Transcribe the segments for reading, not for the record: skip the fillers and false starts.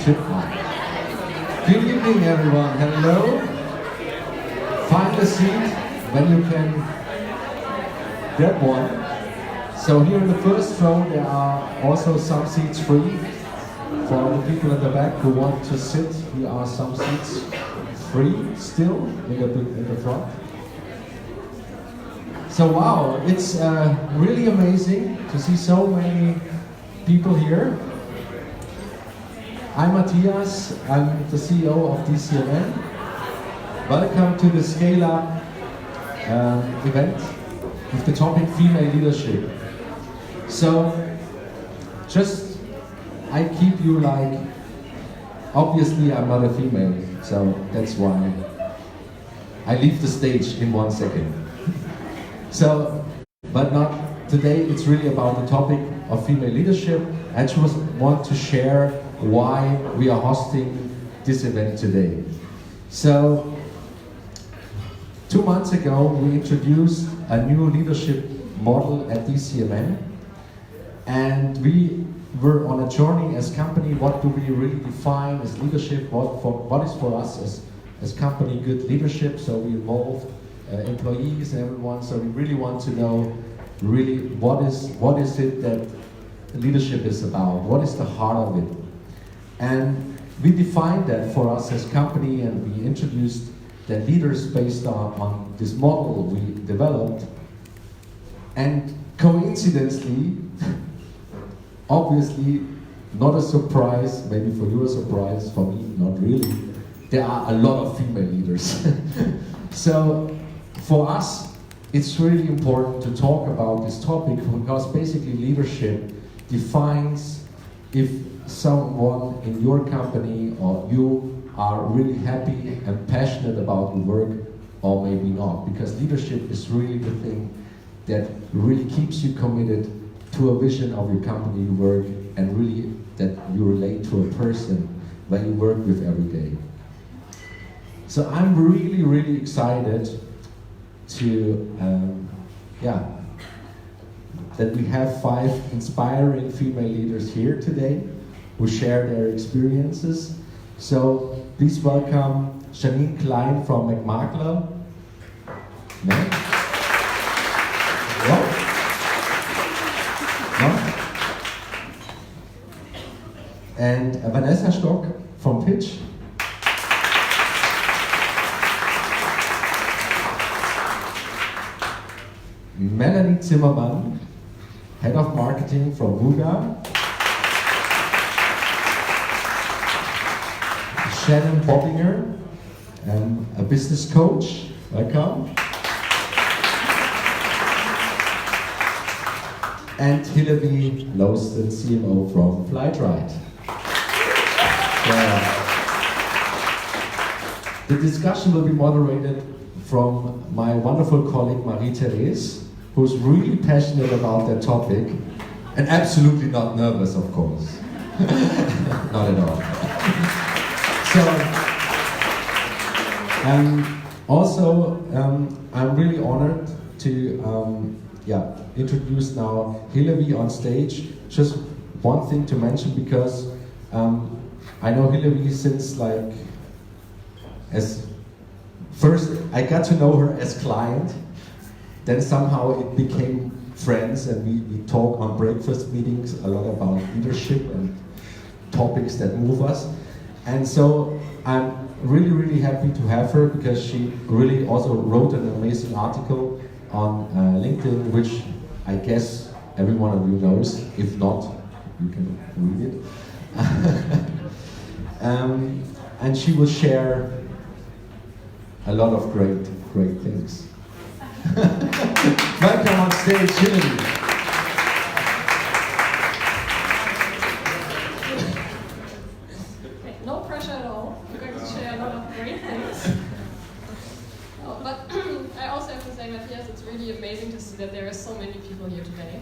Sit down. Good evening, everyone. Hello. Find a seat when you can grab one. So here in the first row, there are also some seats free. For the people at the back who want to sit, here are some seats free still in the front. So wow, it's really amazing to see so many people here. I'm Matthias, I'm the CEO of DCMN. Welcome to the SCALEup event with the topic female leadership. So, I keep you like, obviously I'm not a female, so that's why I leave the stage in 1 second. So, but not today, it's really about the topic of female leadership. I just want to share why we are hosting this event today. So, 2 months ago, we introduced a new leadership model at DCMN, and we were on a journey as company. What do we really define as leadership? What is for us as company good leadership? So we involved employees and everyone. So we really want to know really what is it that leadership is about? What is the heart of it? And we defined that for us as company, and we introduced the leaders based on this model we developed. And coincidentally, obviously not a surprise, maybe for you a surprise, for me not really, there are a lot of female leaders. So for us, it's really important to talk about this topic, because basically leadership defines if someone in your company or you are really happy and passionate about your work, or maybe not. Because leadership is really the thing that really keeps you committed to a vision of your company you work, and really that you relate to a person that you work with every day. So I'm really, really excited to, that we have 5 inspiring female leaders here today who share their experiences. So please welcome Janine Klein from McMakler. No? And Vanessa Stark from Pitch. Melanie Zimmermann, Head of Marketing from Wooga. ShaNon Bobinger, a business coach. Welcome. And Hillevi, Lausten, CMO from Flightright. The discussion will be moderated from my wonderful colleague Marie-Therese, who's really passionate about that topic, and absolutely not nervous, of course. Not at all. So, I'm really honored to introduce now Hillevi on stage. Just one thing to mention, because I know Hillevi since first I got to know her as client, then somehow it became friends, and we talk on breakfast meetings a lot about leadership and topics that move us. And so I'm really, really happy to have her, because she really also wrote an amazing article on LinkedIn, which I guess every one of you knows. If not, you can read it. And she will share a lot of great things. Welcome on stage, Jeannine. No pressure at all. We're going to share a lot of great things. But I also have to say, Matthias, it's really amazing to see that there are so many people here today.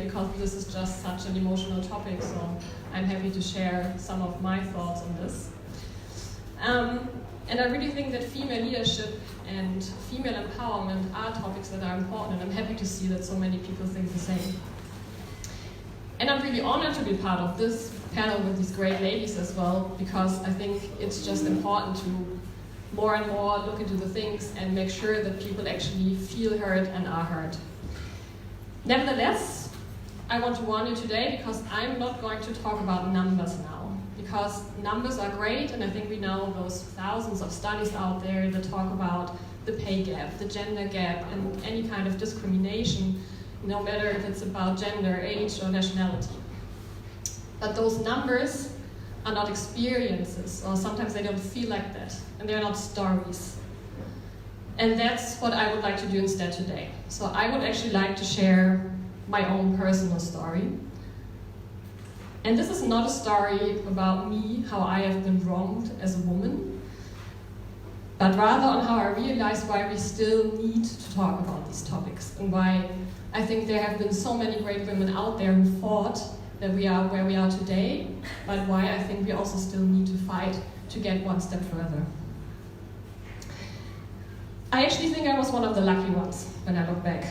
Because this is just such an emotional topic, so I'm happy to share some of my thoughts on this. And I really think that female leadership and female empowerment are topics that are important, and I'm happy to see that so many people think the same. And I'm really honored to be part of this panel with these great ladies as well, because I think it's just important to more and more look into the things and make sure that people actually feel heard and are heard. Nevertheless, I want to warn you today because I'm not going to talk about numbers now, because numbers are great, and I think we know those thousands of studies out there that talk about the pay gap, the gender gap, and any kind of discrimination, no matter if it's about gender, age, or nationality. But those numbers are not experiences, or sometimes they don't feel like that, and they're not stories. And that's what I would like to do instead today. So I would actually like to share my own personal story. And this is not a story about me, how I have been wronged as a woman, but rather on how I realized why we still need to talk about these topics, and why I think there have been so many great women out there who fought that we are where we are today, but why I think we also still need to fight to get one step further. I actually think I was one of the lucky ones when I look back.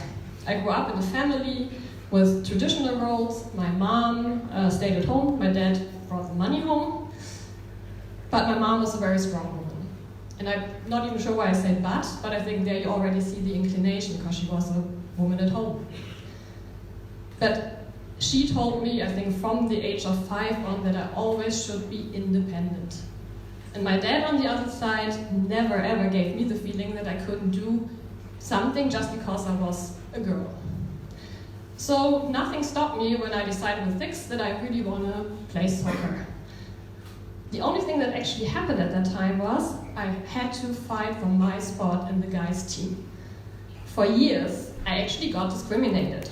I grew up in a family with traditional roles. My mom stayed at home, my dad brought the money home, but my mom was a very strong woman. And I'm not even sure why I said but I think there you already see the inclination, because she was a woman at home. But she told me, I think from the age of 5 on, that I always should be independent. And my dad on the other side never ever gave me the feeling that I couldn't do something just because I was a girl. So nothing stopped me when I decided with 6 that I really want to play soccer. The only thing that actually happened at that time was I had to fight for my spot in the guys' team. For years, I actually got discriminated.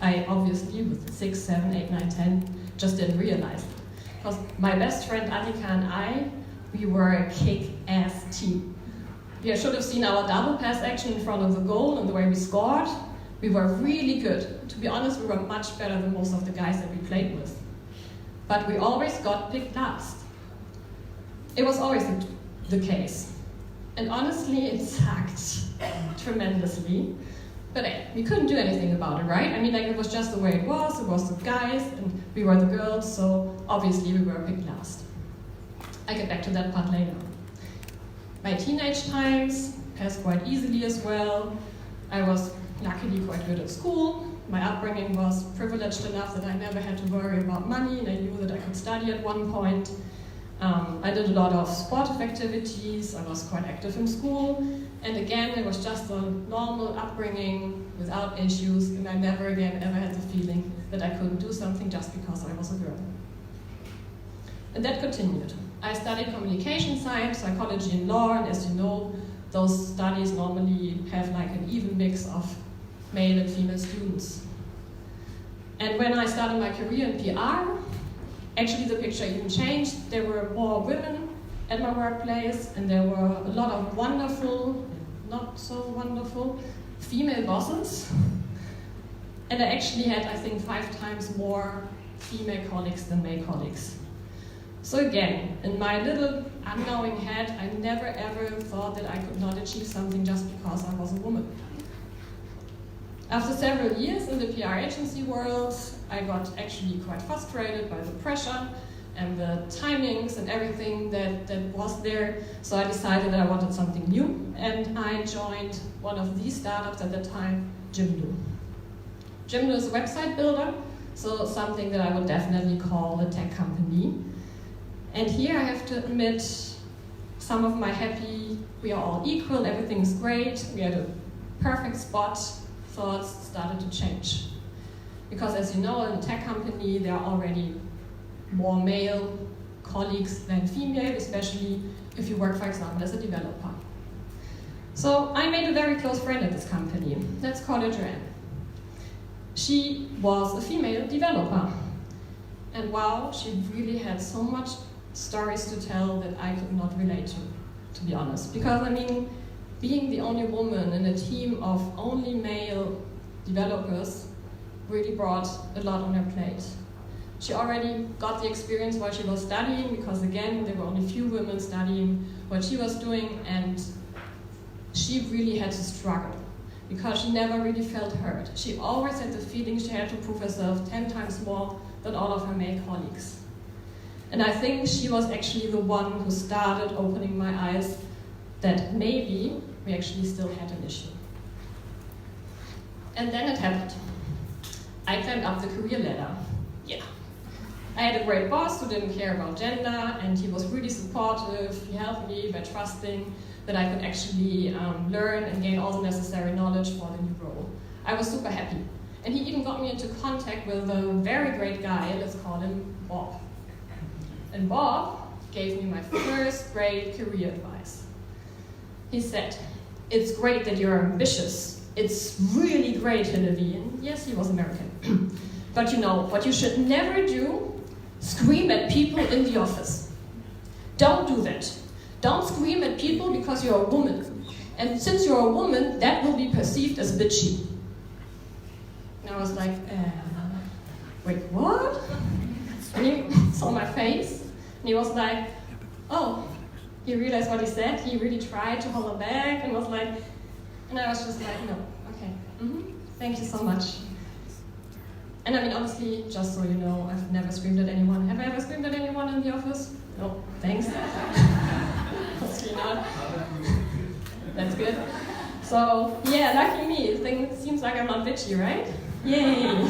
I obviously, with 6, 7, 8, 9, 10, just didn't realize it. Because my best friend Annika and we were a kick-ass team. You should have seen our double pass action in front of the goal and the way we scored. We were really good. To be honest, we were much better than most of the guys that we played with. But we always got picked last. It was always the case. And honestly, it sucked tremendously. But we couldn't do anything about it, right? I mean, like, it was just the way it was the guys, and we were the girls, so obviously we were picked last. I'll get back to that part later. My teenage times passed quite easily as well. I was luckily quite good at school. My upbringing was privileged enough that I never had to worry about money, and I knew that I could study at one point. I did a lot of sportive activities. I was quite active in school. And again, it was just a normal upbringing without issues, and I never again ever had the feeling that I couldn't do something just because I was a girl. And that continued. I studied communication science, psychology, and law, and as you know, those studies normally have like an even mix of male and female students. And when I started my career in PR, actually the picture even changed. There were more women at my workplace, and there were a lot of wonderful, not so wonderful, female bosses. And I actually had, I think, 5 times more female colleagues than male colleagues. So again, in my little unknowing head, I never ever thought that I could not achieve something just because I was a woman. After several years in the PR agency world, I got actually quite frustrated by the pressure and the timings and everything that was there. So I decided that I wanted something new, and I joined one of these startups at the time, Gymnu. Gymnu is a website builder, so something that I would definitely call a tech company. And here I have to admit, some of my happy, we are all equal, everything's great, we had a perfect spot, thoughts started to change. Because as you know, in a tech company, there are already more male colleagues than female, especially if you work, for example, as a developer. So I made a very close friend at this company. Let's call her Joanne. She was a female developer. And wow, she really had so much stories to tell that I could not relate to be honest. Because I mean, being the only woman in a team of only male developers really brought a lot on her plate. She already got the experience while she was studying, because again, there were only few women studying what she was doing, and she really had to struggle because she never really felt heard. She always had the feeling she had to prove herself 10 times more than all of her male colleagues. And I think she was actually the one who started opening my eyes that maybe we actually still had an issue. And then it happened. I climbed up the career ladder. Yeah. I had a great boss who didn't care about gender, and he was really supportive. He helped me by trusting that I could actually learn and gain all the necessary knowledge for the new role. I was super happy. And he even got me into contact with a very great guy, let's call him Bob. And Bob gave me my first great career advice. He said, "It's great that you're ambitious. It's really great, Hillevi." And yes, he was American. But you know, what you should never do, scream at people in the office. Don't do that. Don't scream at people because you're a woman. And since you're a woman, that will be perceived as bitchy. And I was like, wait, what? And he saw my face, and he was like, oh, he realized what he said. He really tried to hold it back, and was like, and I was just like, no, okay, thank you so much. And I mean, honestly, just so you know, I've never screamed at anyone. Have I ever screamed at anyone in the office? No, thanks. Honestly not. That's good. So, yeah, lucky me. It seems like I'm not bitchy, right? Yay!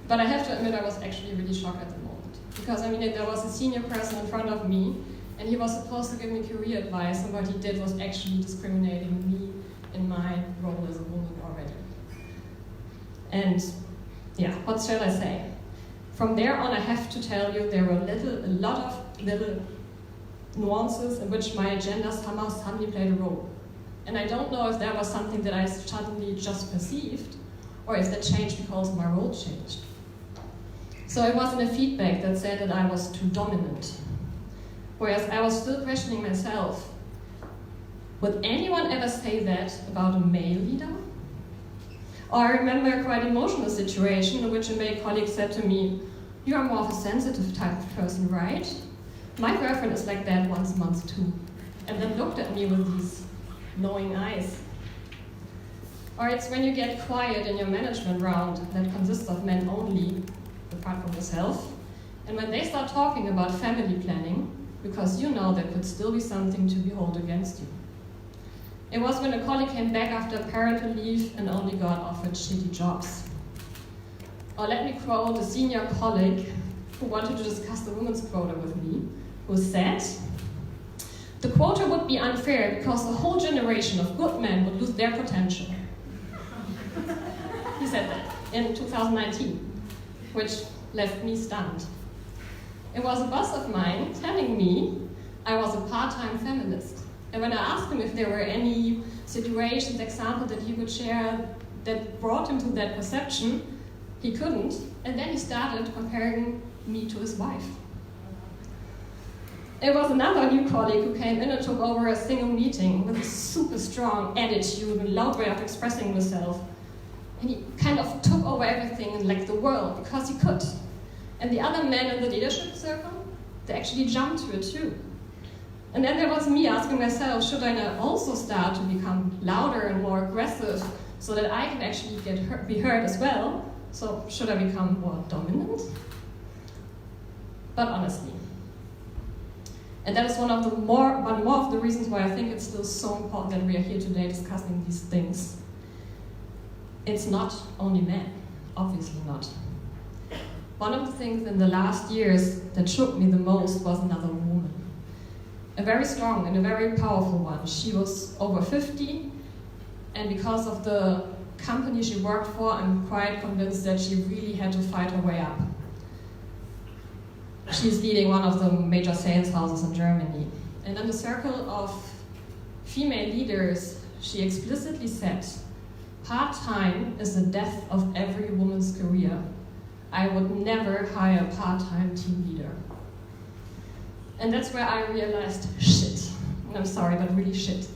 But I have to admit, I was actually really shocked at the moment. Because, I mean, there was a senior person in front of me, and he was supposed to give me career advice, and what he did was actually discriminating me in my role as a woman already. And yeah, what shall I say? From there on, I have to tell you, there were a lot of little nuances in which my agenda somehow suddenly played a role. And I don't know if that was something that I suddenly just perceived, or if that changed because my role changed. So it wasn't a feedback that said that I was too dominant. Whereas I was still questioning myself, would anyone ever say that about a male leader? Or I remember a quite emotional situation in which a male colleague said to me, "You are more of a sensitive type of person, right? My girlfriend is like that once a month too." And then looked at me with these knowing eyes. Or it's when you get quiet in your management round that consists of men only, apart from yourself, and when they start talking about family planning, because you know there could still be something to behold against you. It was when a colleague came back after parental leave and only got offered shitty jobs. Or let me quote a senior colleague who wanted to discuss the women's quota with me, who said, "The quota would be unfair because the whole generation of good men would lose their potential." He said that in 2019, which left me stunned. It was a boss of mine telling me I was a part-time feminist. And when I asked him if there were any situations, examples that he would share that brought him to that perception, he couldn't. And then he started comparing me to his wife. It was another new colleague who came in and took over a single meeting with a super strong attitude and loud way of expressing himself. And he kind of took over everything and like the world because he could. And the other men in the leadership circle, they actually jumped to it too. And then there was me asking myself, should I now also start to become louder and more aggressive so that I can actually be heard as well? So should I become more dominant? But honestly, and that is one more of the reasons why I think it's still so important that we are here today discussing these things. It's not only men, obviously not. One of the things in the last years that shook me the most was another woman. A very strong and a very powerful one. She was over 50, and because of the company she worked for, I'm quite convinced that she really had to fight her way up. She's leading one of the major sales houses in Germany. And in the circle of female leaders, she explicitly said, "Part-time is the death of every woman's career. I would never hire a part-time team leader." And that's where I realized, shit. And I'm sorry, but really shit.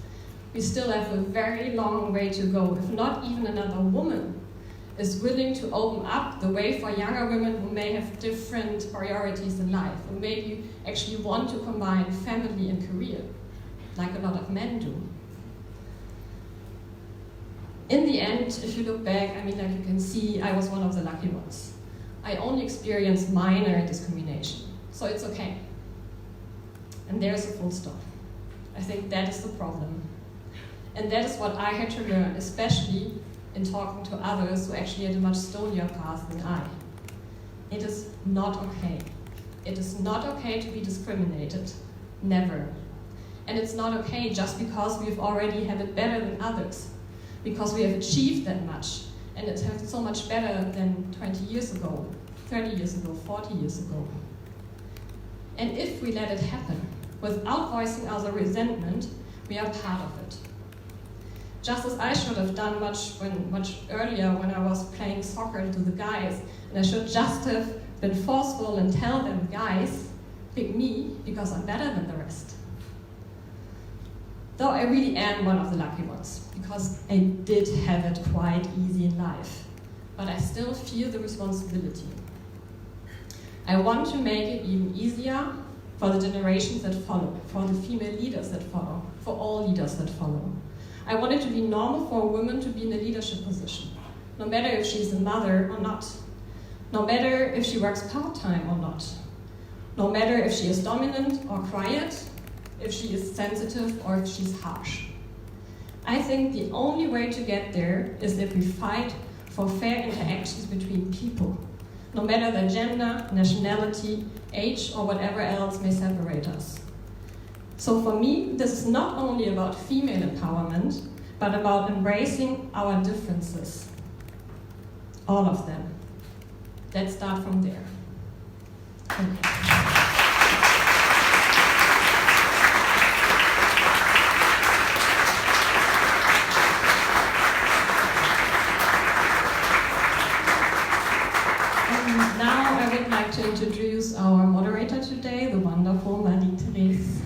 We still have a very long way to go, if not even another woman is willing to open up the way for younger women who may have different priorities in life, who maybe actually want to combine family and career, like a lot of men do. In the end, if you look back, I mean, like you can see, I was one of the lucky ones. I only experienced minor discrimination, so it's okay. And there's a full stop. I think that is the problem. And that is what I had to learn, especially in talking to others who actually had a much stonier path than I. It is not okay. It is not okay to be discriminated. Never. And it's not okay just because we've already had it better than others, because we have achieved that much, and it's so much better than 20 years ago, 30 years ago, 40 years ago. And if we let it happen, without voicing our resentment, we are part of it. Just as I should have done much earlier when I was playing soccer to the guys, and I should just have been forceful and tell them, guys, pick me because I'm better than the rest. Though I really am one of the lucky ones, because I did have it quite easy in life, but I still feel the responsibility. I want to make it even easier for the generations that follow, for the female leaders that follow, for all leaders that follow. I want it to be normal for a woman to be in a leadership position, no matter if she's a mother or not, no matter if she works part-time or not, no matter if she is dominant or quiet, if she is sensitive or if she's harsh. I think the only way to get there is if we fight for fair interactions between people, no matter their gender, nationality, age, or whatever else may separate us. So for me, this is not only about female empowerment, but about embracing our differences. All of them. Let's start from there. Okay. Now I would like to introduce our moderator today, the wonderful Marie-Therese.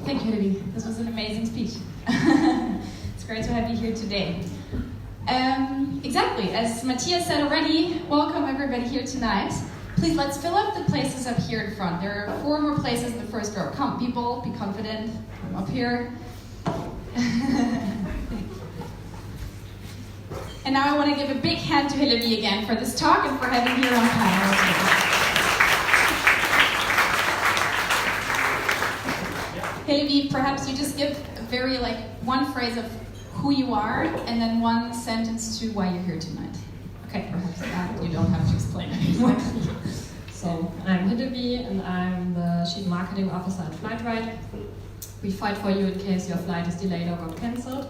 Thank you, Hillevi. This was an amazing speech. It's great to have you here today. Exactly, as Matthias said already, welcome everybody here tonight. Please, let's fill up the places up here in front. There are 4 more places in the first row. Come, people, be confident. Come up here. And now I want to give a big hand to Hillevi again for this talk and for having her on panel. Hillevi, perhaps you just give a very, one phrase of who you are and then 1 sentence to why you're here tonight. Okay, perhaps that you don't have to explain anymore. So, I'm Hillevi and I'm the Chief Marketing Officer at Flightright. We fight for you in case your flight is delayed or got cancelled.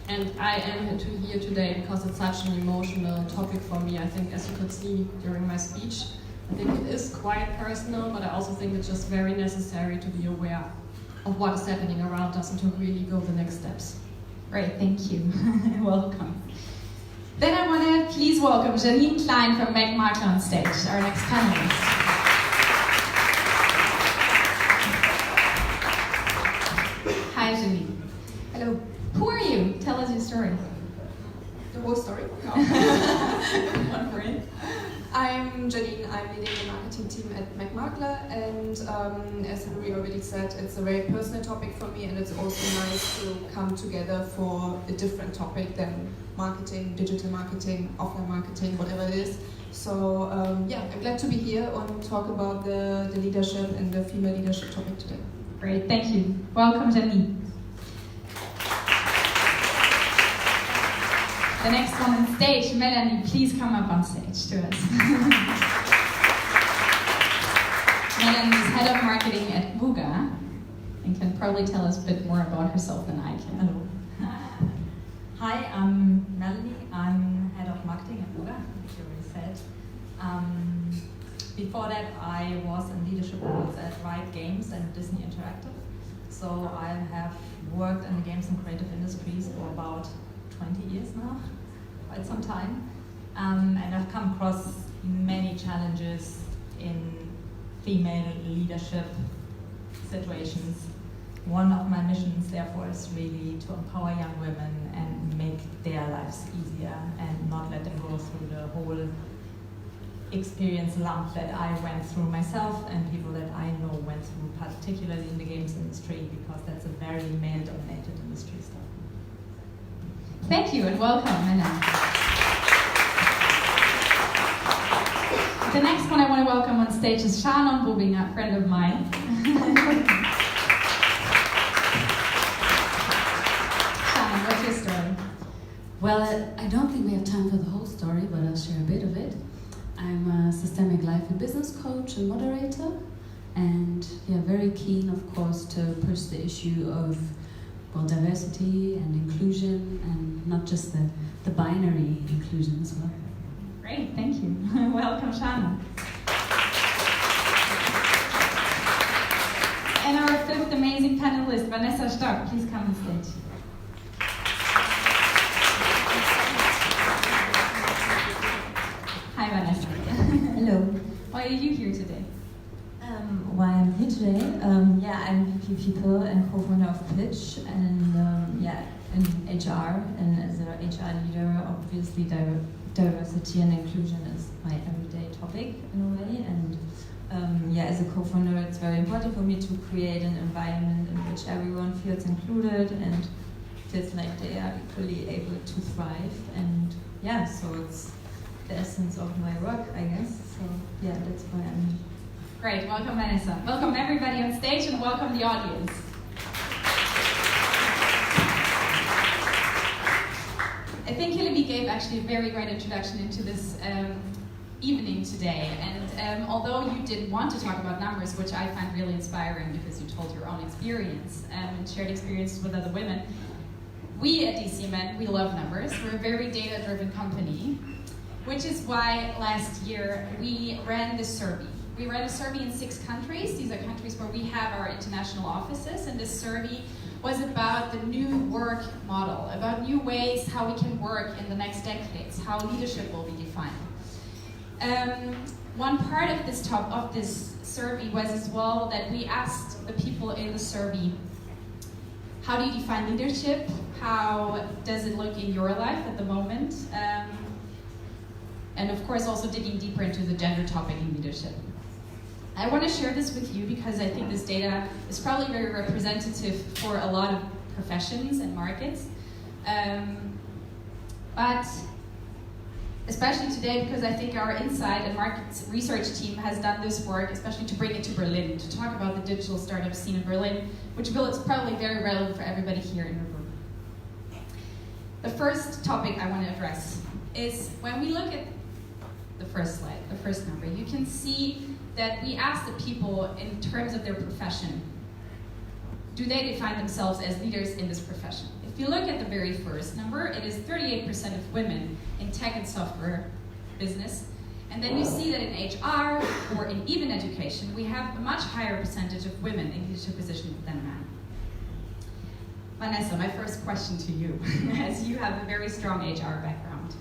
And I am here today because it's such an emotional topic for me. I think, as you could see during my speech, I think it is quite personal, but I also think it's just very necessary to be aware of what is happening around us and to really go the next steps. Great, thank you. Welcome. Then I want to please welcome Janine Klein from McMakler on stage, our next panelist. Hi, Janine. Hello. Who are you? Tell us your story. The whole story? No. One word. I'm Janine. I'm leading the marketing team at McMakler, and as Hillevi already said, it's a very personal topic for me, and it's also nice to come together for a different topic than marketing, digital marketing, offline marketing, whatever it is. So yeah, I'm glad to be here and talk about the leadership and the female leadership topic today. Great, thank you. Welcome, Janine. The next one on stage, Melanie, please come up on stage to us. Melanie is head of marketing at Wooga and can probably tell us a bit more about herself than I can. Hello. Hi, I'm Melanie. I'm head of marketing at Wooga, like you already said. Before that, I was in leadership roles at Riot Games and Disney Interactive. So I have worked in the games and creative industries for about 20 years now, quite some time. And I've come across many challenges in female leadership situations. One of my missions, therefore, is really to empower young women and make their lives easier and not let them go through the whole experience lump that I went through myself and people that I know went through, particularly in the games industry, because that's a very male-dominated industry still. Thank you and welcome, Melanie. The next one I want to welcome on stage is ShaNon, Bobinger, a friend of mine. ShaNon, what's your story? Well, I don't think we have time for the whole story, but I'll share a bit of it. I'm a systemic life and business coach and moderator, and very keen, of course, to push the issue of diversity and inclusion, and not just the binary inclusion as well. Great, thank you. Welcome, ShaNon. And our fifth amazing panelist, Vanessa Stark, please come on stage. Hi, Vanessa. Hello. Why are you here today? Why I'm here today? I'm VP People and co-founder of Pitch, and in HR, and as an HR leader, obviously diversity and inclusion is my everyday topic in a way. And as a co-founder, it's very important for me to create an environment in which everyone feels included and feels like they are equally able to thrive. And so it's the essence of my work, I guess. So that's why I'm here. Great, welcome Vanessa. Welcome everybody on stage and welcome the audience. I think Hillevi gave actually a very great introduction into this evening today. And although you did want to talk about numbers, which I find really inspiring because you told your own experience and shared experiences with other women, we at DCMN, we love numbers. We're a very data-driven company, which is why last year we ran this survey. We ran a survey in 6 countries. These are countries where we have our international offices, and this survey was about the new work model, about new ways how we can work in the next decades, how leadership will be defined. One part of this survey was as well that we asked the people in the survey, how do you define leadership? How does it look in your life at the moment? And of course also digging deeper into the gender topic in leadership. I want to share this with you because I think this data is probably very representative for a lot of professions and markets. But especially today, because I think our insight and markets research team has done this work, especially to bring it to Berlin, to talk about the digital startup scene in Berlin, which is probably very relevant for everybody here in the room. The first topic I want to address is when we look at the first slide, the first number, you can see that we ask the people in terms of their profession, do they define themselves as leaders in this profession? If you look at the very first number, it is 38% of women in tech and software business. And then you see that in HR or in even education, we have a much higher percentage of women in leadership positions than men. Vanessa, my first question to you, as you have a very strong HR background.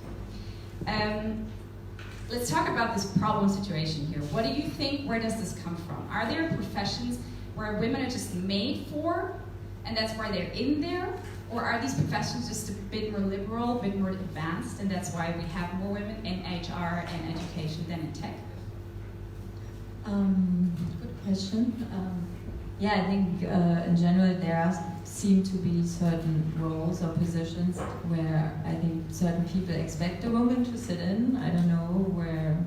Let's talk about this problem situation here. What do you think, where does this come from? Are there professions where women are just made for, and that's why they're in there? Or are these professions just a bit more liberal, a bit more advanced, and that's why we have more women in HR and education than in tech? Good question. I think in general there seem to be certain roles or positions where I think certain people expect a woman to sit in. I don't know, where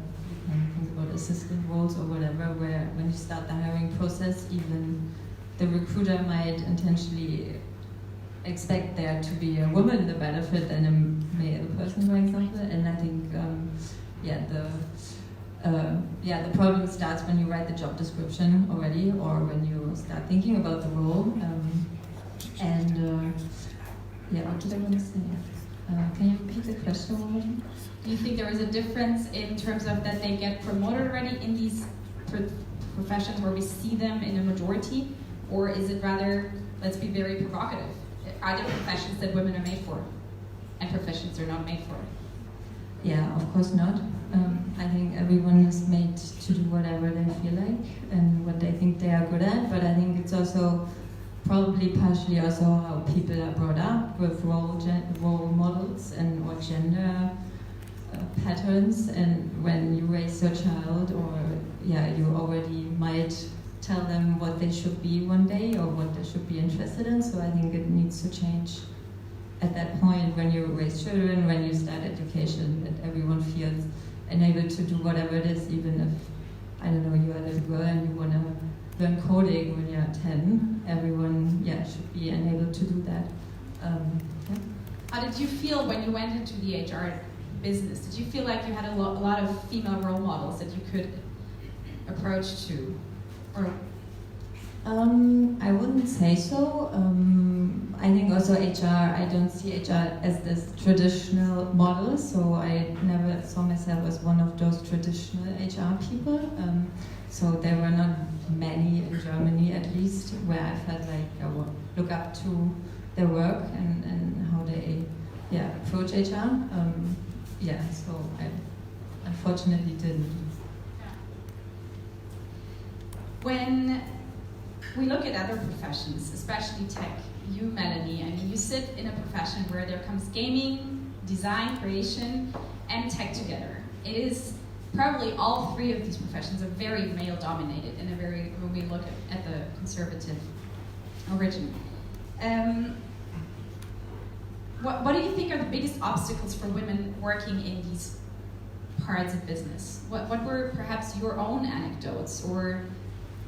you can think about assistant roles or whatever, where when you start the hiring process, even the recruiter might intentionally expect there to be a woman the benefit than a male person, for example. And I think the problem starts when you write the job description already, or when you start thinking about the role. What did I want to say? Can you repeat the question one more time? Do you think there is a difference in terms of that they get promoted already in these professions where we see them in a majority? Or is it rather, let's be very provocative, are there professions that women are made for and professions they're not made for? Yeah, of course not. I think everyone is made to do whatever they feel like and what they think they are good at, but I think it's also probably partially also how people are brought up with role models and what gender patterns, and when you raise your child, or you already might tell them what they should be one day or what they should be interested in. So I think it needs to change at that point when you raise children, when you start education, that everyone feels enabled to do whatever it is, even if, I don't know, you're a little girl and you want to learn coding when you're 10. Everyone, should be enabled to do that. How did you feel when you went into the HR business? Did you feel like you had a lot of female role models that you could approach to? Or I wouldn't say so. I think also HR, I don't see HR as this traditional model, so I never saw myself as one of those traditional HR people. So there were not many in Germany, at least, where I felt like I would look up to their work and how they approach HR. So I unfortunately didn't. When we look at other professions, especially tech, you, Melanie, I mean, you sit in a profession where there comes gaming, design, creation, and tech together. It is probably all three of these professions are very male-dominated in a very, when we look at the conservative origin. What do you think are the biggest obstacles for women working in these parts of business? What were perhaps your own anecdotes or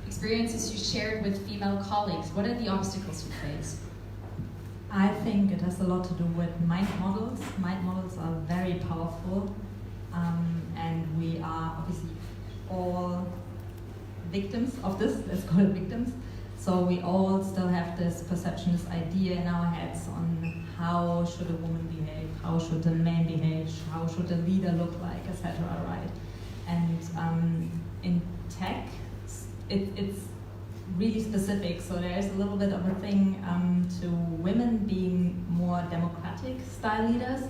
experiences you shared with female colleagues? What are the obstacles you face? I think it has a lot to do with mind models. Mind models are very powerful, and we are obviously all victims of this, let's call it victims. So we all still have this perception, this idea in our heads on how should a woman behave, how should a man behave, how should a leader look like, etc., right? And in tech, it's really specific, so there's a little bit of a thing to women being more democratic style leaders,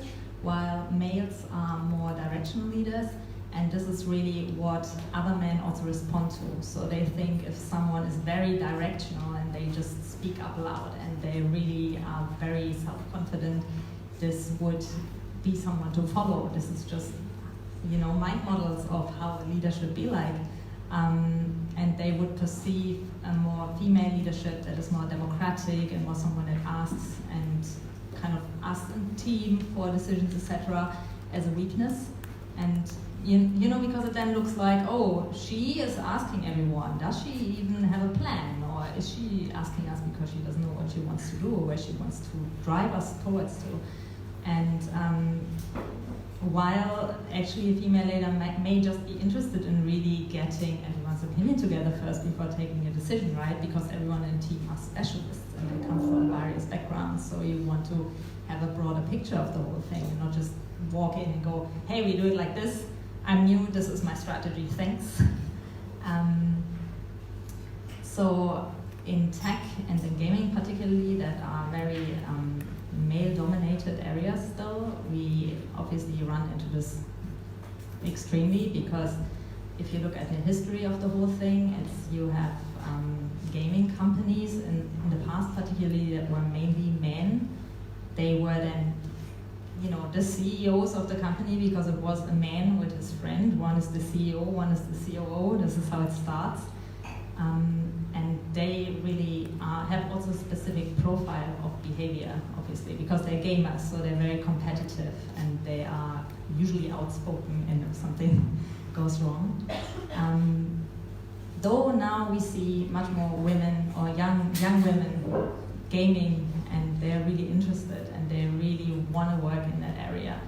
while males are more directional leaders, and this is really what other men also respond to. So they think if someone is very directional and they just speak up loud and they really are very self-confident, this would be someone to follow. This is just, mind models of how a leader should be like. And they would perceive a more female leadership that is more democratic and more someone that asks and kind of asks in team for decisions, etc., as a weakness. And because it then looks like, oh, she is asking everyone, does she even have a plan? Or is she asking us because she doesn't know what she wants to do or where she wants to drive us towards to? And while actually a female leader may just be interested in really getting everyone's opinion together first before taking a decision, right? Because everyone in the team are specialists and they come from various backgrounds, so you want to have a broader picture of the whole thing and not just walk in and go, hey, we do it like this, I'm new, this is my strategy, thanks. So in tech and in gaming particularly, that are very male-dominated areas still, we obviously run into this extremely, because if you look at the history of the whole thing, you have gaming companies in the past particularly that were mainly men. They were then the CEOs of the company because it was a man with his friend. One is the CEO, one is the COO. This is how it starts. And they really have also a specific profile of behavior, obviously, because they're gamers, so they're very competitive and they are usually outspoken and if something goes wrong. Though now we see much more women or young women gaming, and they're really interested and they really want to work in that area.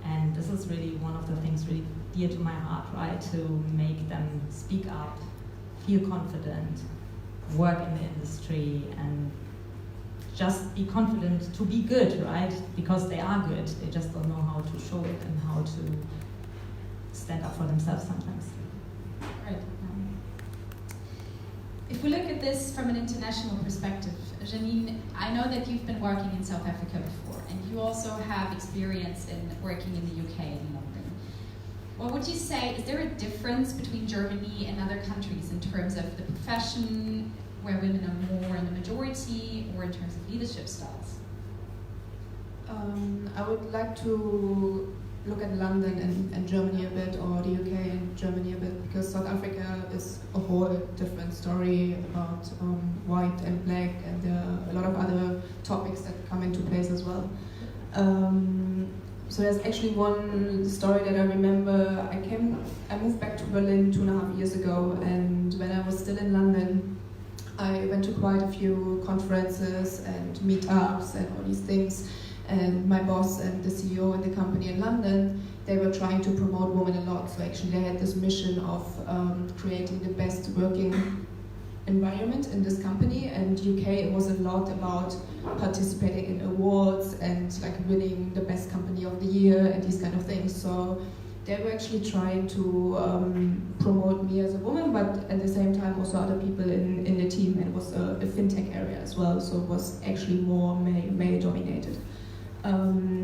And this is really one of the things really dear to my heart, right? To make them speak up, feel confident, work in the industry, and just be confident to be good, right? Because they are good, they just don't know how to show it and how to stand up for themselves sometimes. Right. If we look at this from an international perspective, Jeannine, I know that you've been working in South Africa before, and you also have experience in working in the UK and in London. What would you say, is there a difference between Germany and other countries in terms of the profession, where women are more in the majority, or in terms of leadership styles? I would like to look at London and Germany a bit, or the UK and Germany a bit, because South Africa is a whole different story about white and black, and there are a lot of other topics that come into place as well. So there's actually one story that I remember. I moved back to Berlin 2.5 years ago, and when I was still in London, I went to quite a few conferences and meetups and all these things. And my boss and the CEO in the company in London, they were trying to promote women a lot. So actually they had this mission of creating the best working environment in this company. And UK, it was a lot about participating in awards and like winning the best company of the year and these kind of things. So they were actually trying to promote me as a woman, but at the same time also other people in the team. And it was a fintech area as well, so it was actually more male dominated.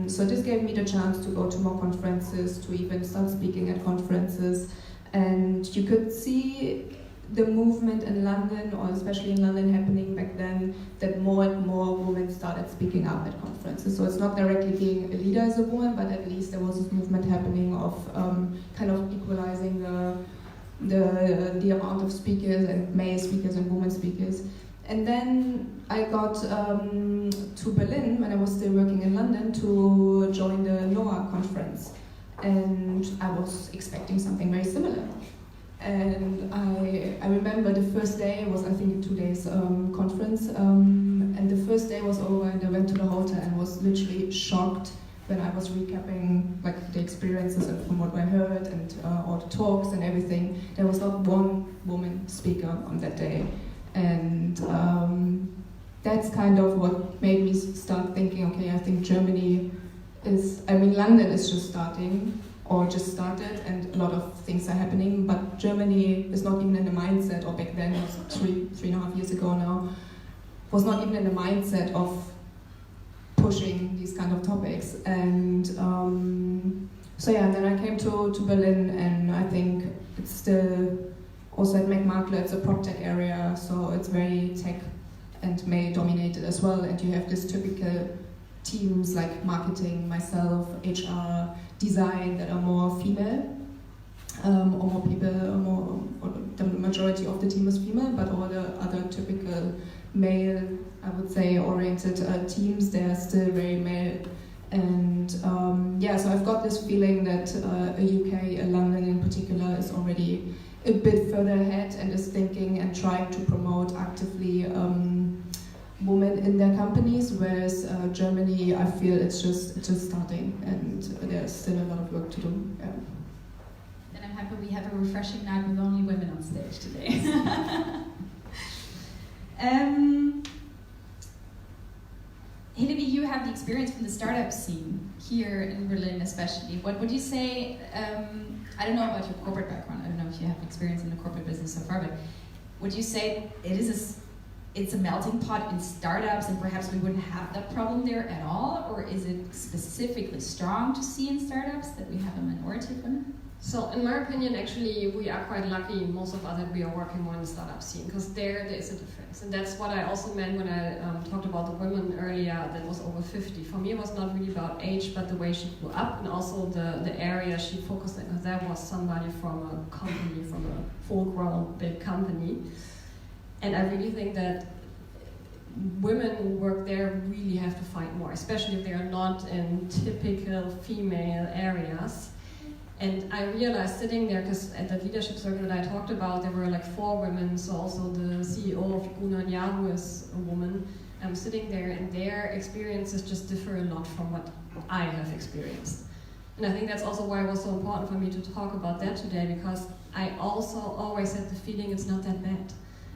So this gave me the chance to go to more conferences, to even start speaking at conferences, and you could see the movement in London, or especially in London happening back then, that more and more women started speaking up at conferences. So it's not directly being a leader as a woman, but at least there was this movement happening of kind of equalizing the amount of speakers, and male speakers and women speakers. And then I got to Berlin when I was still working in London to join the NOAA conference. And I was expecting something very similar. And I remember the first day was, I think, a 2 days conference. And the first day was over and I went to the hotel and was literally shocked when I was recapping like the experiences and from what I heard and all the talks and everything. There was not one woman speaker on that day. And that's kind of what made me start thinking, okay, I think Germany is, I mean, London is just starting, or just started, and a lot of things are happening, but Germany is not even in the mindset, or back then, it was 3.5 years ago now, was not even in the mindset of pushing these kind of topics. And so yeah, then I came to Berlin, and I think it's still, also at McMakler, it's a prop tech area, so it's very tech and male dominated as well, and you have this typical teams like marketing, myself, HR, design that are more female, or more people, or the majority of the team is female, but all the other typical male, I would say, oriented teams, they're still very male. And yeah, so I've got this feeling that a UK, a London in particular, is already a bit further ahead and is thinking and trying to promote actively women in their companies, whereas Germany, I feel it's just starting and there's still a lot of work to do. Yeah. Then I'm happy we have a refreshing night with only women on stage today. Hillevi, you have the experience from the startup scene here in Berlin especially. What would you say, I don't know about your corporate background, I don't know if you have experience in the corporate business so far, but would you say it's a melting pot in startups and perhaps we wouldn't have that problem there at all? Or is it specifically strong to see in startups that we have a minority of women? So in my opinion, actually, we are quite lucky, most of us, that we are working more in the startup scene, because there is a difference. And that's what I also meant when I talked about the women earlier that was over 50. For me, it was not really about age, but the way she grew up and also the area she focused on, because there was somebody from a company, from a full-grown big company. And I really think that women who work there really have to fight more, especially if they are not in typical female areas. And I realized sitting there, because at the leadership circle that I talked about, there were like 4 women, so also the CEO of Gunnar Yahoo is a woman. I'm sitting there and their experiences just differ a lot from what I have experienced. And I think that's also why it was so important for me to talk about that today, because I also always had the feeling it's not that bad.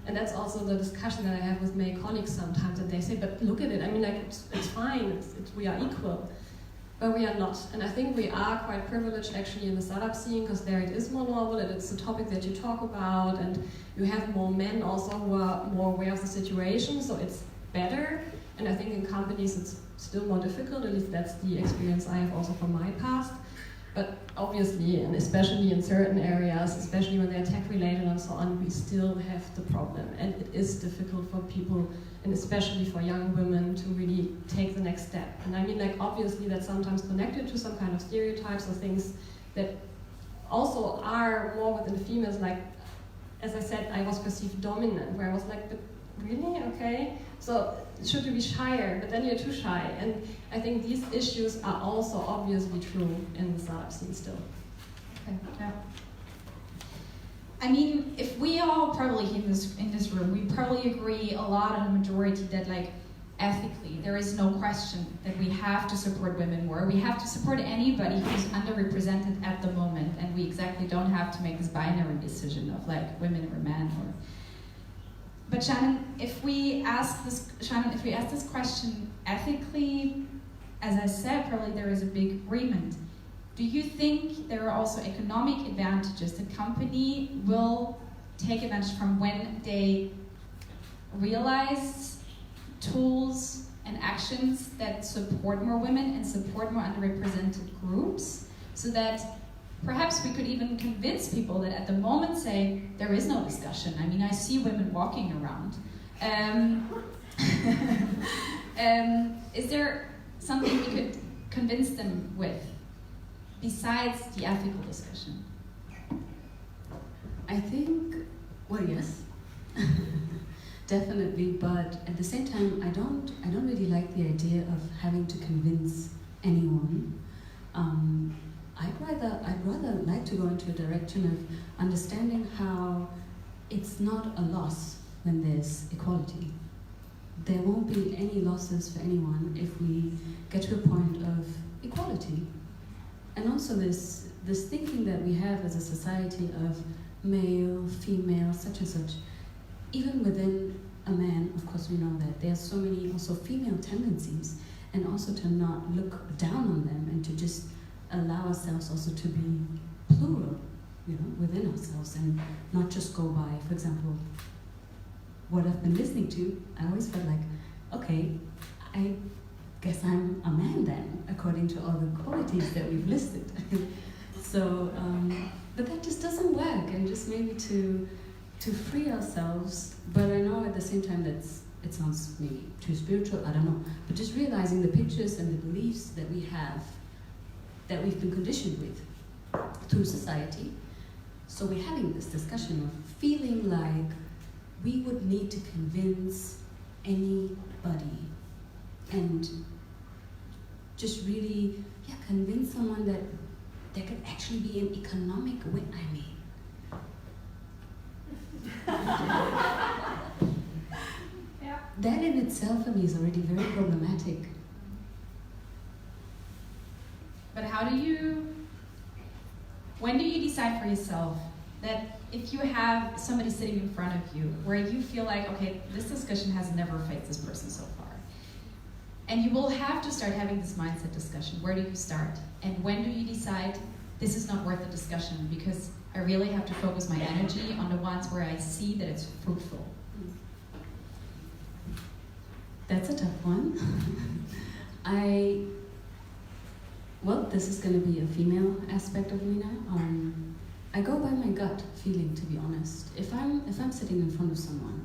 And that's also the discussion that I have with male colleagues sometimes, that they say, but look at it, I mean, like, it's fine, we are equal. But we are not. And I think we are quite privileged actually in the startup scene, because there it is more normal and it's a topic that you talk about, and you have more men also who are more aware of the situation, so it's better. And I think in companies it's still more difficult, at least that's the experience I have also from my past. But obviously, and especially in certain areas, especially when they're tech-related and so on, we still have the problem. And it is difficult for people, and especially for young women, to really take the next step. And I mean, like, obviously that's sometimes connected to some kind of stereotypes or things that also are more within the females, like, as I said, I was perceived dominant, where I was like, but really? Okay. So should you be shyer? But then you're too shy. And I think these issues are also obviously true in the startup scene still. Okay, yeah. I mean, if we all probably in this room, we probably agree a lot on the majority that, like, ethically, there is no question that we have to support women more. We have to support anybody who's underrepresented at the moment, and we exactly don't have to make this binary decision of, like, women or men. Or. But ShaNon, if we ask this question ethically, as I said, probably there is a big agreement. Do you think there are also economic advantages the company will take advantage from when they realize tools and actions that support more women and support more underrepresented groups, so that perhaps we could even convince people that at the moment say, there is no discussion. I mean, I see women walking around. Is there something we could convince them with, besides the ethical discussion? I think, well, yes, definitely. But at the same time, I don't really like the idea of having to convince anyone. I'd rather like to go into a direction of understanding how it's not a loss when there's equality. There won't be any losses for anyone if we get to a point of equality. And also this thinking that we have as a society of male, female, such and such. Even within a man, of course we know that there's so many also female tendencies, and also to not look down on them and to just allow ourselves also to be plural, you know, within ourselves, and not just go by, for example, what I've been listening to. I always felt like, okay, I guess I'm a man then, according to all the qualities that we've listed. So, but that just doesn't work, and just maybe to free ourselves. But I know at the same time that it sounds maybe too spiritual, I don't know, but just realizing the pictures and the beliefs that we have, that we've been conditioned with through society. So we're having this discussion of feeling like we would need to convince anybody, and just really, convince someone that there could actually be an economic win. I mean, that in itself for me is already very problematic. But when do you decide for yourself that if you have somebody sitting in front of you where you feel like, okay, this discussion has never faced this person so far, and you will have to start having this mindset discussion, where do you start? And when do you decide this is not worth the discussion because I really have to focus my energy on the ones where I see that it's fruitful? That's a tough one. Well, this is going to be a female aspect of me now. I go by my gut feeling, to be honest. If I'm sitting in front of someone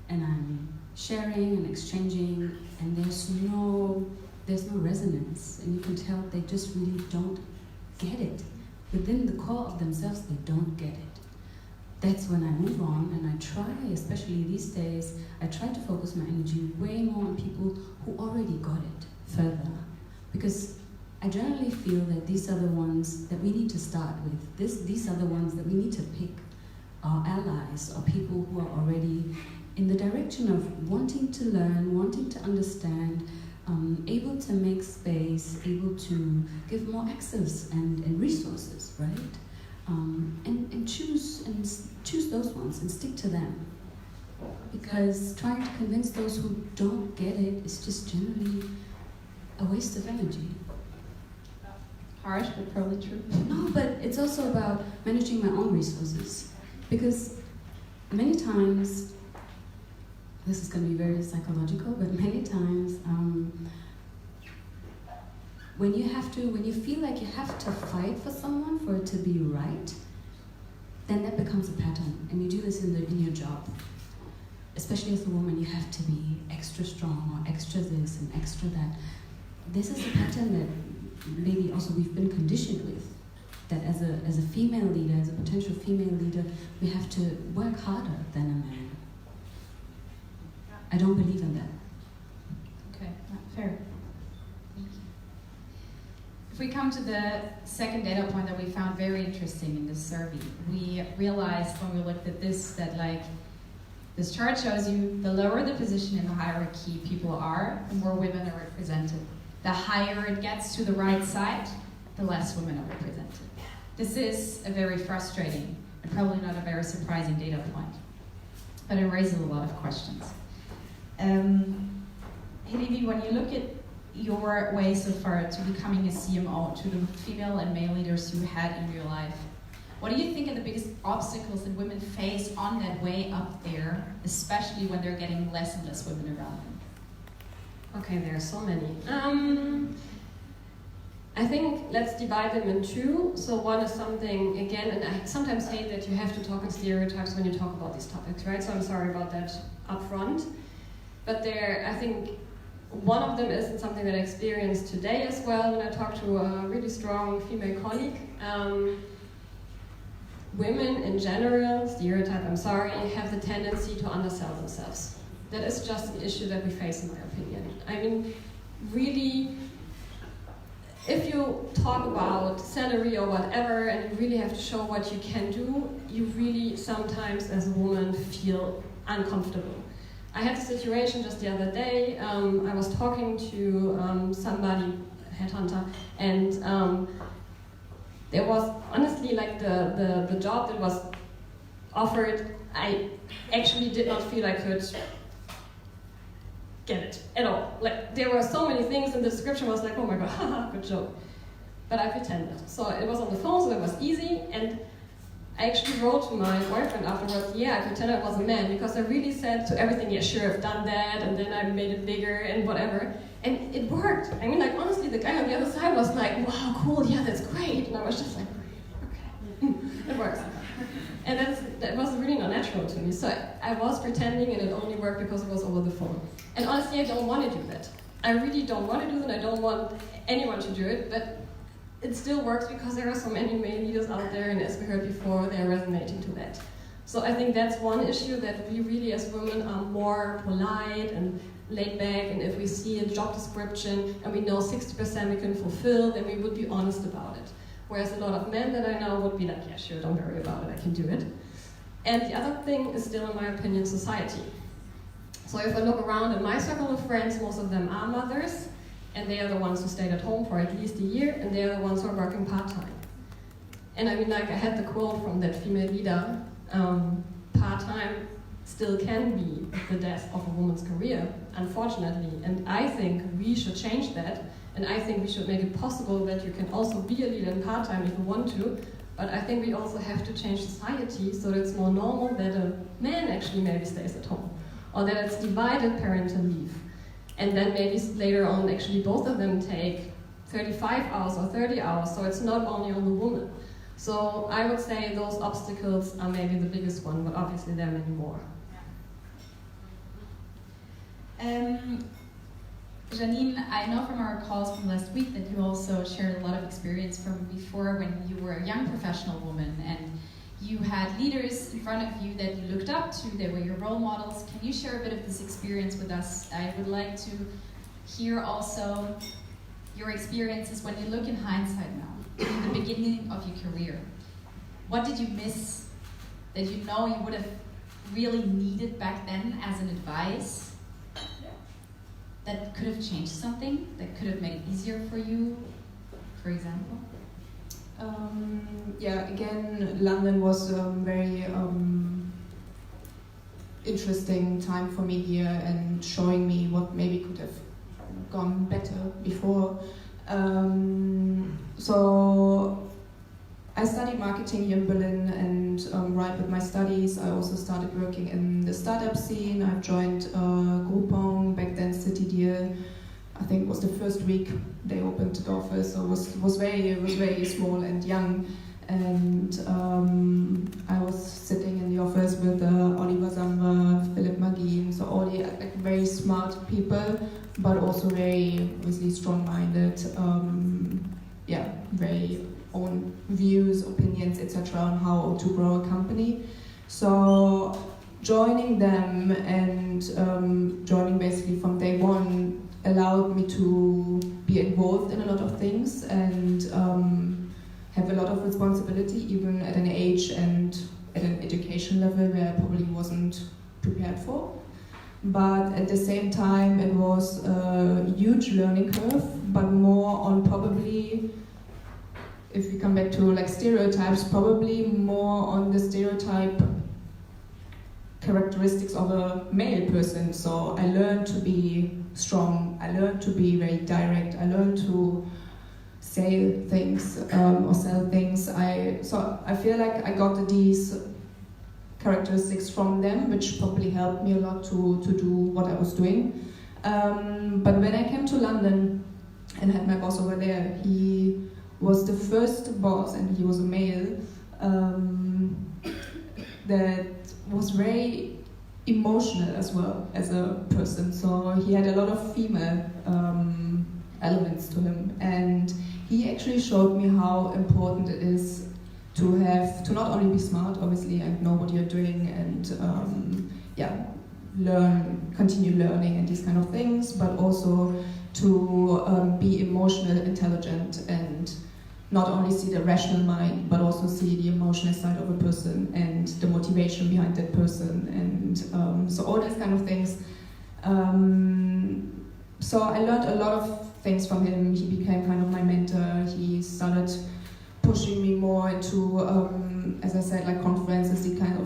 and I'm sharing and exchanging, and there's no resonance, and you can tell they just really don't get it. Within the core of themselves, they don't get it. That's when I move on, and I try, especially these days, I try to focus my energy way more on people who already got it further. Because I generally feel that these are the ones that we need to start with. These are the ones that we need to pick, our allies, or people who are already in the direction of wanting to learn, wanting to understand, able to make space, able to give more access and resources, right? And choose those ones and stick to them. Because trying to convince those who don't get it is just generally a waste of energy. Harsh, but probably true. No, but it's also about managing my own resources. Because many times, this is going to be very psychological, but many times when you feel like you have to fight for someone for it to be right, then that becomes a pattern, and you do this in your job. Especially as a woman, you have to be extra strong or extra this and extra that. This is a pattern that maybe also we've been conditioned with. That as a female leader, as a potential female leader, we have to work harder than a man. I don't believe in that. Okay, fair. If we come to the second data point that we found very interesting in this survey, we realized when we looked at this that this chart shows you the lower the position in the hierarchy people are, the more women are represented. The higher it gets to the right side, the less women are represented. This is a very frustrating and probably not a very surprising data point, but it raises a lot of questions. Hillevi, when you look at your way so far to becoming a CMO, to the female and male leaders you had in your life, what do you think are the biggest obstacles that women face on that way up there, especially when they're getting less and less women around them? Okay, there are so many. I think let's divide them in two. So one is something, again, and I sometimes hate that you have to talk in stereotypes when you talk about these topics, right? So I'm sorry about that up front. But I think one of them is something that I experienced today as well when I talked to a really strong female colleague. Women in general, stereotype, I'm sorry, have the tendency to undersell themselves. That is just an issue that we face, in my opinion. I mean, really, if you talk about salary or whatever, and you really have to show what you can do, you really sometimes, as a woman, feel uncomfortable. I had a situation just the other day. I was talking to somebody, a headhunter, and there was honestly like the job that was offered, I actually did not feel I could get it at all. Like there were so many things in the description, I was like, oh my god, haha, good joke. But I pretended. So it was on the phone, so it was easy, and I actually wrote to my boyfriend afterwards, yeah, I pretended I was a man, because I really said to everything, yeah, sure, I've done that, and then I made it bigger and whatever. And it worked. I mean, like, honestly, the guy on the other side was like, wow, cool, yeah, that's great. And I was just like, okay, it works. And that was really not natural to me. So I was pretending, and it only worked because it was over the phone. And honestly, I don't want to do that. I really don't want to do that. I don't want anyone to do it, but it still works because there are so many male leaders out there, and as we heard before, they're resonating to that. So I think that's one issue, that we really as women are more polite and laid back, and if we see a job description and we know 60% we can fulfill, then we would be honest about it. Whereas a lot of men that I know would be like, yeah, sure, don't worry about it, I can do it. And the other thing is still, in my opinion, society. So if I look around in my circle of friends, most of them are mothers, and they are the ones who stayed at home for at least a year, and they are the ones who are working part-time. And I mean, like I had the quote from that female leader, part-time still can be the death of a woman's career, unfortunately. And I think we should change that, and I think we should make it possible that you can also be a leader in part-time if you want to, but I think we also have to change society so that it's more normal that a man actually maybe stays at home, or that it's divided parental leave. And then maybe later on, actually both of them take 35 hours or 30 hours, so it's not only on the woman. So I would say those obstacles are maybe the biggest one, but obviously there are many more. Jeannine, I know from our calls from last week that you also shared a lot of experience from before when you were a young professional woman, and you had leaders in front of you that you looked up to, they were your role models. Can you share a bit of this experience with us? I would like to hear also your experiences when you look in hindsight now, in the beginning of your career. What did you miss that you know you would have really needed back then as an advice that could have changed something, that could have made it easier for you, for example? Yeah, again, London was a very interesting time for me here, and showing me what maybe could have gone better before. So I studied marketing here in Berlin, and right with my studies, I also started working in the startup scene. I've joined Groupon, back then City Deal. I think it was the first week they opened the office, so it was very small and young. And I was sitting in the office with Oliver Samba, Philipp Magin, so all the like very smart people, but also very obviously strong-minded, very own views, opinions, etc. on how to grow a company. So joining them and joining basically from day one allowed me to be involved in a lot of things and have a lot of responsibility, even at an age and at an education level where I probably wasn't prepared for. But at the same time, it was a huge learning curve, but more on probably, if we come back to like stereotypes, probably more on the stereotype characteristics of a male person. So I learned to be strong, I learned to be very direct, I learned to say things or sell things. So I feel like I got these characteristics from them, which probably helped me a lot to do what I was doing. But when I came to London and had my boss over there, he was the first boss, and he was a male, that was very emotional as well as a person. So he had a lot of female elements to him, and he actually showed me how important it is to not only be smart, obviously, and know what you're doing, and continue learning and these kind of things, but also to be emotional, intelligent, and not only see the rational mind, but also see the emotional side of a person and the motivation behind that person, and so all these kind of things. So I learned a lot of things from him. He became kind of my mentor. He started pushing me more into, as I said, like conferences, these kind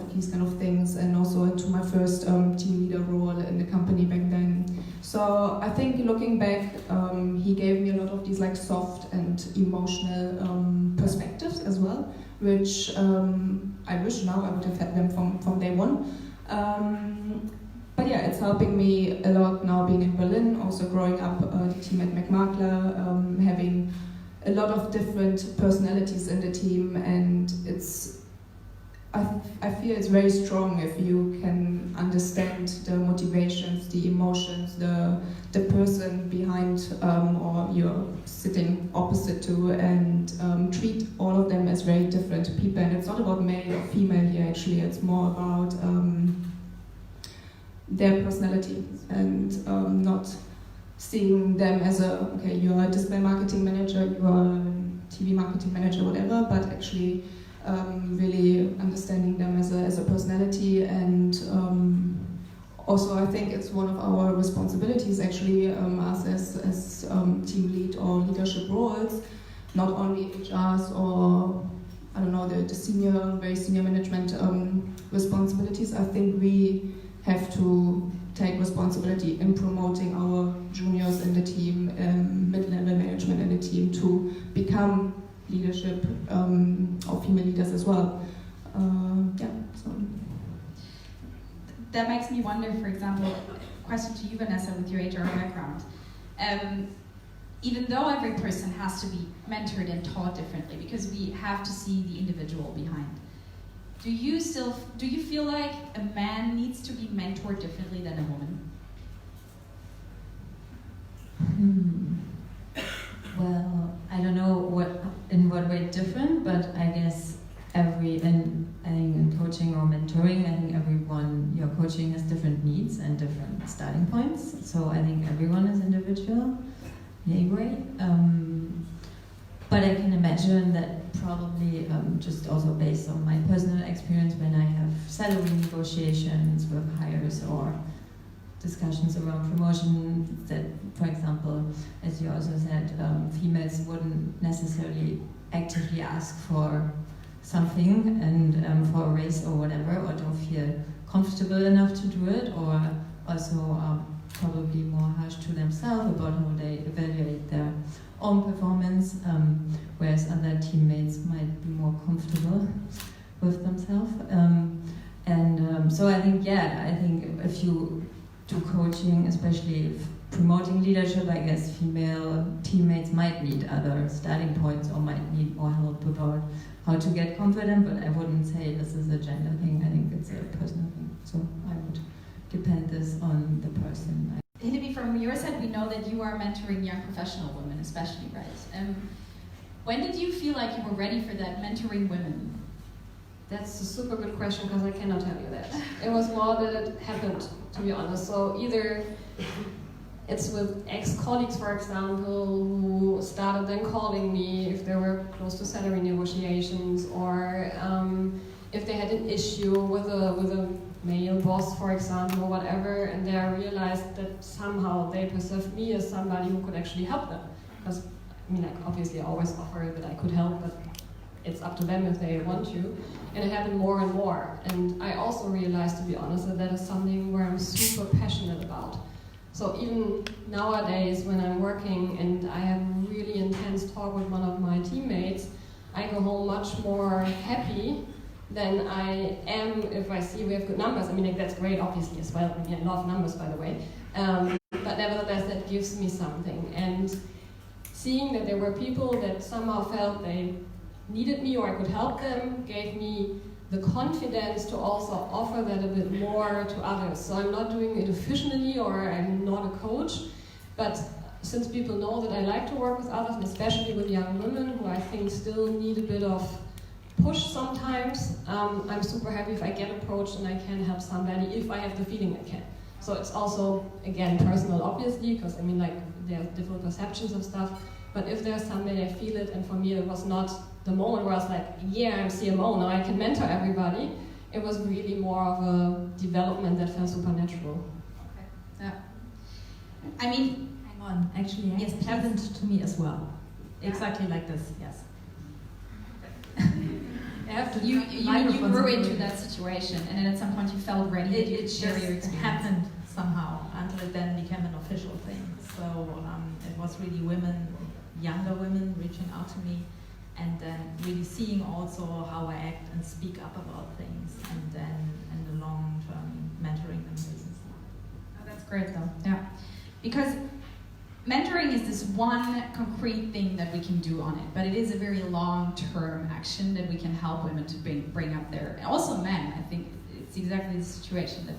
of things, and also into my first team leader role in the company back then. So I think looking back, he gave me a lot of these like soft and emotional perspectives as well, which I wish now I would have had them from day one. But yeah, it's helping me a lot now being in Berlin, also growing up the team at McMakler, having a lot of different personalities in the team, and I feel it's very strong if you can understand the motivations, the emotions, the person behind or you're sitting opposite to, and treat all of them as very different people. And it's not about male or female here, actually, it's more about their personality, and not seeing them as okay, you're a display marketing manager, you are a TV marketing manager, whatever, but actually really understanding them as a personality. And also I think it's one of our responsibilities, actually, us as team lead or leadership roles, not only HRs or I don't know, the very senior management responsibilities. I think we have to take responsibility in promoting our juniors in the team, mid-level management in the team, to become leadership or female leaders as well. So. That makes me wonder, for example, question to you, Vanessa, with your HR background. Even though every person has to be mentored and taught differently, because we have to see the individual behind, do you feel like a man needs to be mentored differently than a woman? Well, I don't know in what way different, but I guess I think in coaching or mentoring, I think everyone you're coaching has different needs and different starting points. So I think everyone is individual, anyway. But I can imagine that probably just also based on my personal experience, when I have salary negotiations with hires or discussions around promotion, that, for example, as you also said, females wouldn't necessarily actively ask for something and for a raise or whatever, or don't feel comfortable enough to do it, or also are probably more harsh to themselves about how they evaluate their own performance, whereas other teammates might be more comfortable with themselves. So I think, if you do coaching, especially promoting leadership, I guess female teammates might need other starting points or might need more help about how to get confident, but I wouldn't say this is a gender thing. I think it's a personal thing. So I would depend this on the person. Hillevi, from your side, we know that you are mentoring young professional women, especially, right? When did you feel like you were ready for that, mentoring women? That's a super good question because I cannot tell you that. It was more that it happened, to be honest. So either it's with ex-colleagues, for example, who started then calling me if they were close to salary negotiations, or if they had an issue with a male boss, for example, or whatever, and they realized that somehow they perceived me as somebody who could actually help them. Because, I mean, like, obviously I always offer that I could help, but it's up to them if they want to. And it happened more and more. And I also realized, to be honest, that that is something where I'm super passionate about. So even nowadays when I'm working and I have a really intense talk with one of my teammates, I go home much more happy than I am if I see we have good numbers. I mean, like, that's great, obviously, as well. I mean, I love numbers, by the way. But nevertheless, that gives me something. And seeing that there were people that somehow felt they needed me or I could help them gave me the confidence to also offer that a bit more to others. So I'm not doing it efficiently, or I'm not a coach, but since people know that I like to work with others, and especially with young women who I think still need a bit of push sometimes, I'm super happy if I get approached and I can help somebody if I have the feeling I can. So it's also, again, personal, obviously, because I mean, like, there are different perceptions of stuff, but if there's somebody I feel it, and for me it was not the moment where I was like, yeah, I'm CMO, now I can mentor everybody. It was really more of a development that felt supernatural. Okay. Yeah. I mean, Hang on, actually, yes, it happened to me as well. Yeah. Exactly like this, yes. I have to you grew into that situation, and then at some point you felt ready that you could share your experience. It happened somehow until it then became an official thing. So it was really women, younger women, reaching out to me, and then really seeing also how I act and speak up about things, and then in the long term mentoring them business. Oh, that's great though. Yeah, because mentoring is this one concrete thing that we can do on it, but it is a very long-term action that we can help women to bring up there. And also men, I think it's exactly the situation that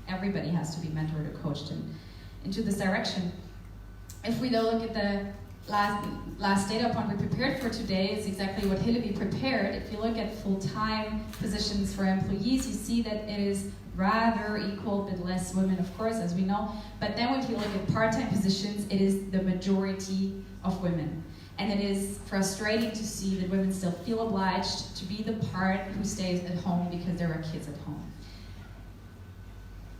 everybody has to be mentored or coached into this direction. If we though look at the last data point we prepared for today, is exactly what Hillevi prepared. If you look at full-time positions for employees, you see that it is rather equal, but less women, of course, as we know. But then if you look at part-time positions, it is the majority of women. And it is frustrating to see that women still feel obliged to be the part who stays at home because there are kids at home.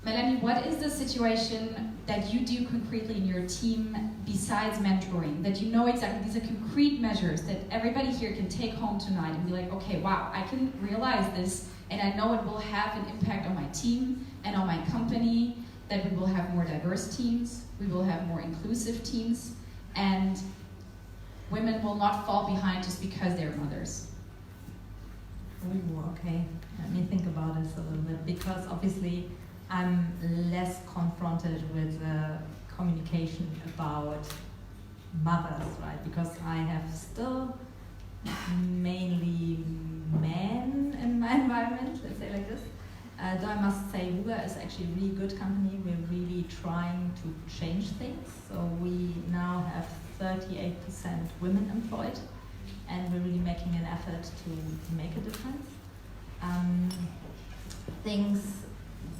Melanie, what is the situation that you do concretely in your team besides mentoring, that you know exactly, these are concrete measures that everybody here can take home tonight and be like, okay, wow, I can realize this, and I know it will have an impact on my team and on my company, that we will have more diverse teams, we will have more inclusive teams, and women will not fall behind just because they're mothers. Ooh, okay, let me think about this a little bit, because obviously I'm less confronted with communication about mothers, right? Because I have still mainly men in my environment, let's say like this. Though I must say, Wooga is actually a really good company. We're really trying to change things. So we now have 38% women employed, and we're really making an effort to make a difference. Things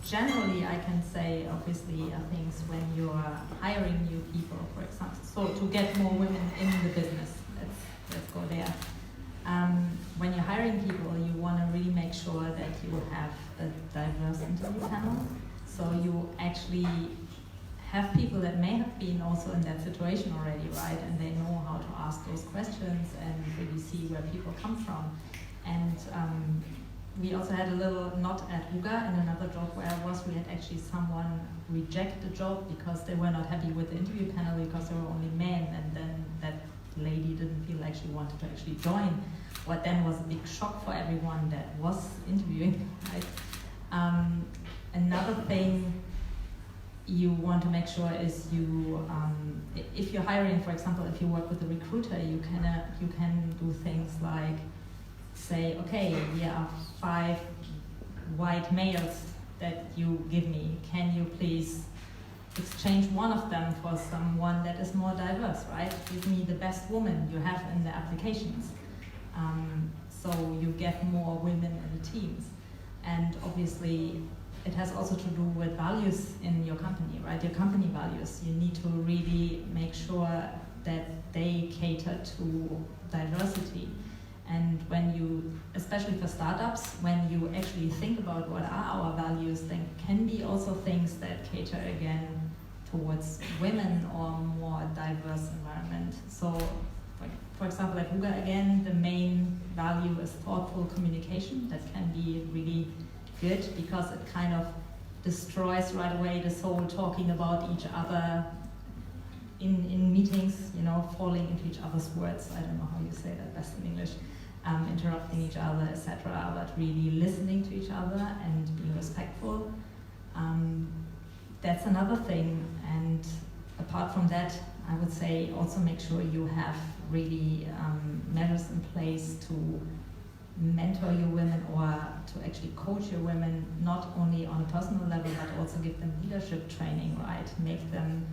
generally, I can say, obviously, are things when you're hiring new people, for example. So to get more women in the business, let's go there. When you're hiring people, you want to really make sure that you have a diverse interview panel. So you actually have people that may have been also in that situation already, right? And they know how to ask those questions and really see where people come from. And we also had a little, not at Wooga, in another job where I was, we had actually someone reject the job because they were not happy with the interview panel because there were only men, and then that lady didn't feel like she wanted to actually join. What then was a big shock for everyone that was interviewing, right? Another thing, you want to make sure is you, if you're hiring, for example, if you work with a recruiter, you can do things like say, okay, here are 5 white males that you give me. Can you please exchange one of them for someone that is more diverse, right? Give me the best woman you have in the applications. So you get more women in the teams. And obviously, it has also to do with values in your company, right? Your company values. You need to really make sure that they cater to diversity. And when you, especially for startups, when you actually think about what are our values, then can be also things that cater again towards women or more diverse environment. So, for example, at Wooga, again, the main value is thoughtful communication. That can be really good because it kind of destroys right away this whole talking about each other in meetings, you know, falling into each other's words. I don't know how you say that best in English. Interrupting each other, etc., but really listening to each other and being respectful. That's another thing. And apart from that, I would say also make sure you have really measures in place to mentor your women or to actually coach your women, not only on a personal level, but also give them leadership training, right? Make them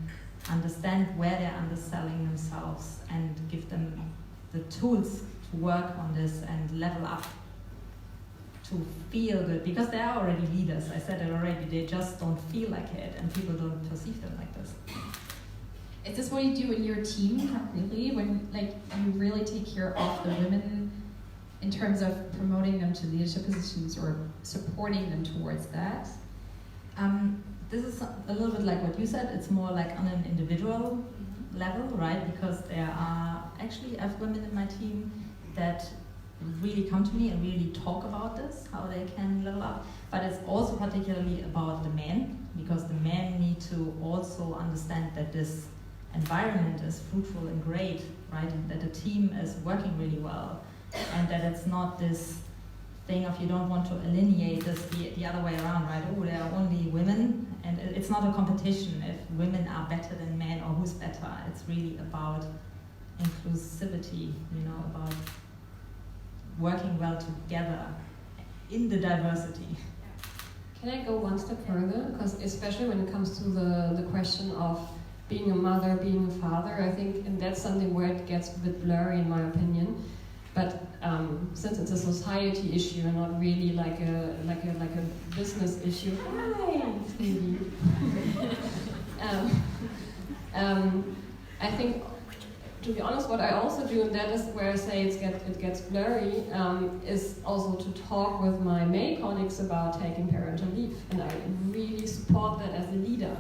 understand where they're underselling themselves and give them the tools to work on this and level up to feel good, because they are already leaders. I said it already, they just don't feel like it and people don't perceive them like this. Is this what you do in your team, really? When you really take care of the women in terms of promoting them to leadership positions or supporting them towards that? This is a little bit like what you said. It's more like on an individual level, right? Because there are actually, I have women in my team that really come to me and really talk about this, how they can level up. But it's also particularly about the men, because the men need to also understand that this environment is fruitful and great, right? That the team is working really well, and that it's not this thing of you don't want to alienate this the other way around, right? Oh, there are only women, and it's not a competition if women are better than men or who's better. It's really about inclusivity, you know, about working well together in the diversity. Can I go one step further? Because especially when it comes to the question of being a mother, being a father, I think, and that's something where it gets a bit blurry in my opinion. But since it's a society issue and not really like a business issue, hi, Stevie. I think, to be honest, what I also do, and that is where I say it gets blurry, is also to talk with my male colleagues about taking parental leave, and I really support that as a leader,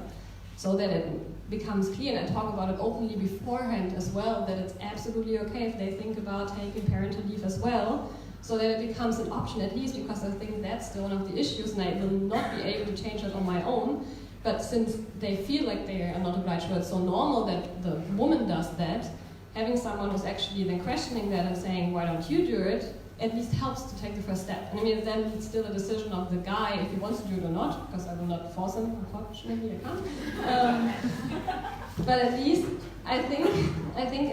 so that it becomes clear, and I talk about it openly beforehand as well, that it's absolutely okay if they think about taking parental leave as well, so that it becomes an option at least, because I think that's still one of the issues, and I will not be able to change that on my own. But since they feel like they are not obliged, but it's so normal that the woman does that, having someone who's actually then questioning that and saying, why don't you do it, at least helps to take the first step. And I mean, then it's still a decision of the guy if he wants to do it or not, because I will not force him, unfortunately I can't. But at least I think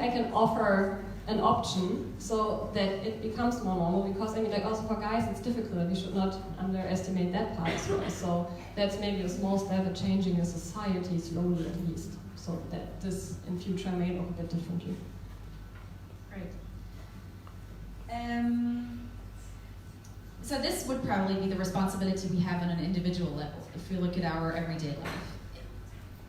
I can offer an option so that it becomes more normal, because I mean, like, also for guys it's difficult. We should not underestimate that part as well. So that's maybe a small step at changing the society slowly at least, so that this in future may look a bit differently. Great. So this would probably be the responsibility we have on an individual level if we look at our everyday life.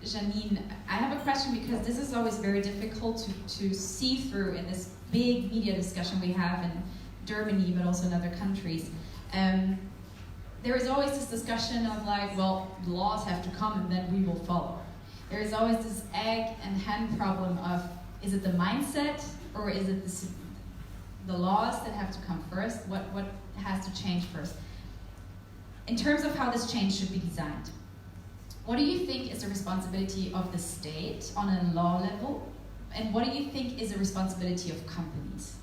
Jeannine, I have a question, because this is always very difficult to see through in this big media discussion we have in Germany, but also in other countries. There is always this discussion of like, well, laws have to come and then we will follow. There is always this egg and hen problem of, is it the mindset or is it the laws that have to come first? What has to change first? In terms of how this change should be designed, what do you think is the responsibility of the state on a law level? And what do you think is the responsibility of companies?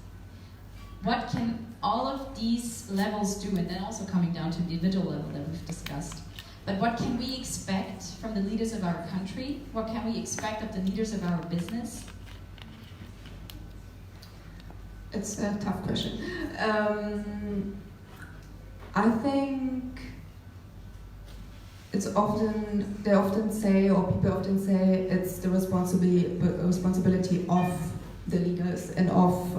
What can all of these levels do? And then also coming down to the individual level that we've discussed. But what can we expect from the leaders of our country? What can we expect of the leaders of our business? It's a tough question. I think they often say, or people often say, it's the responsibility of the leaders and of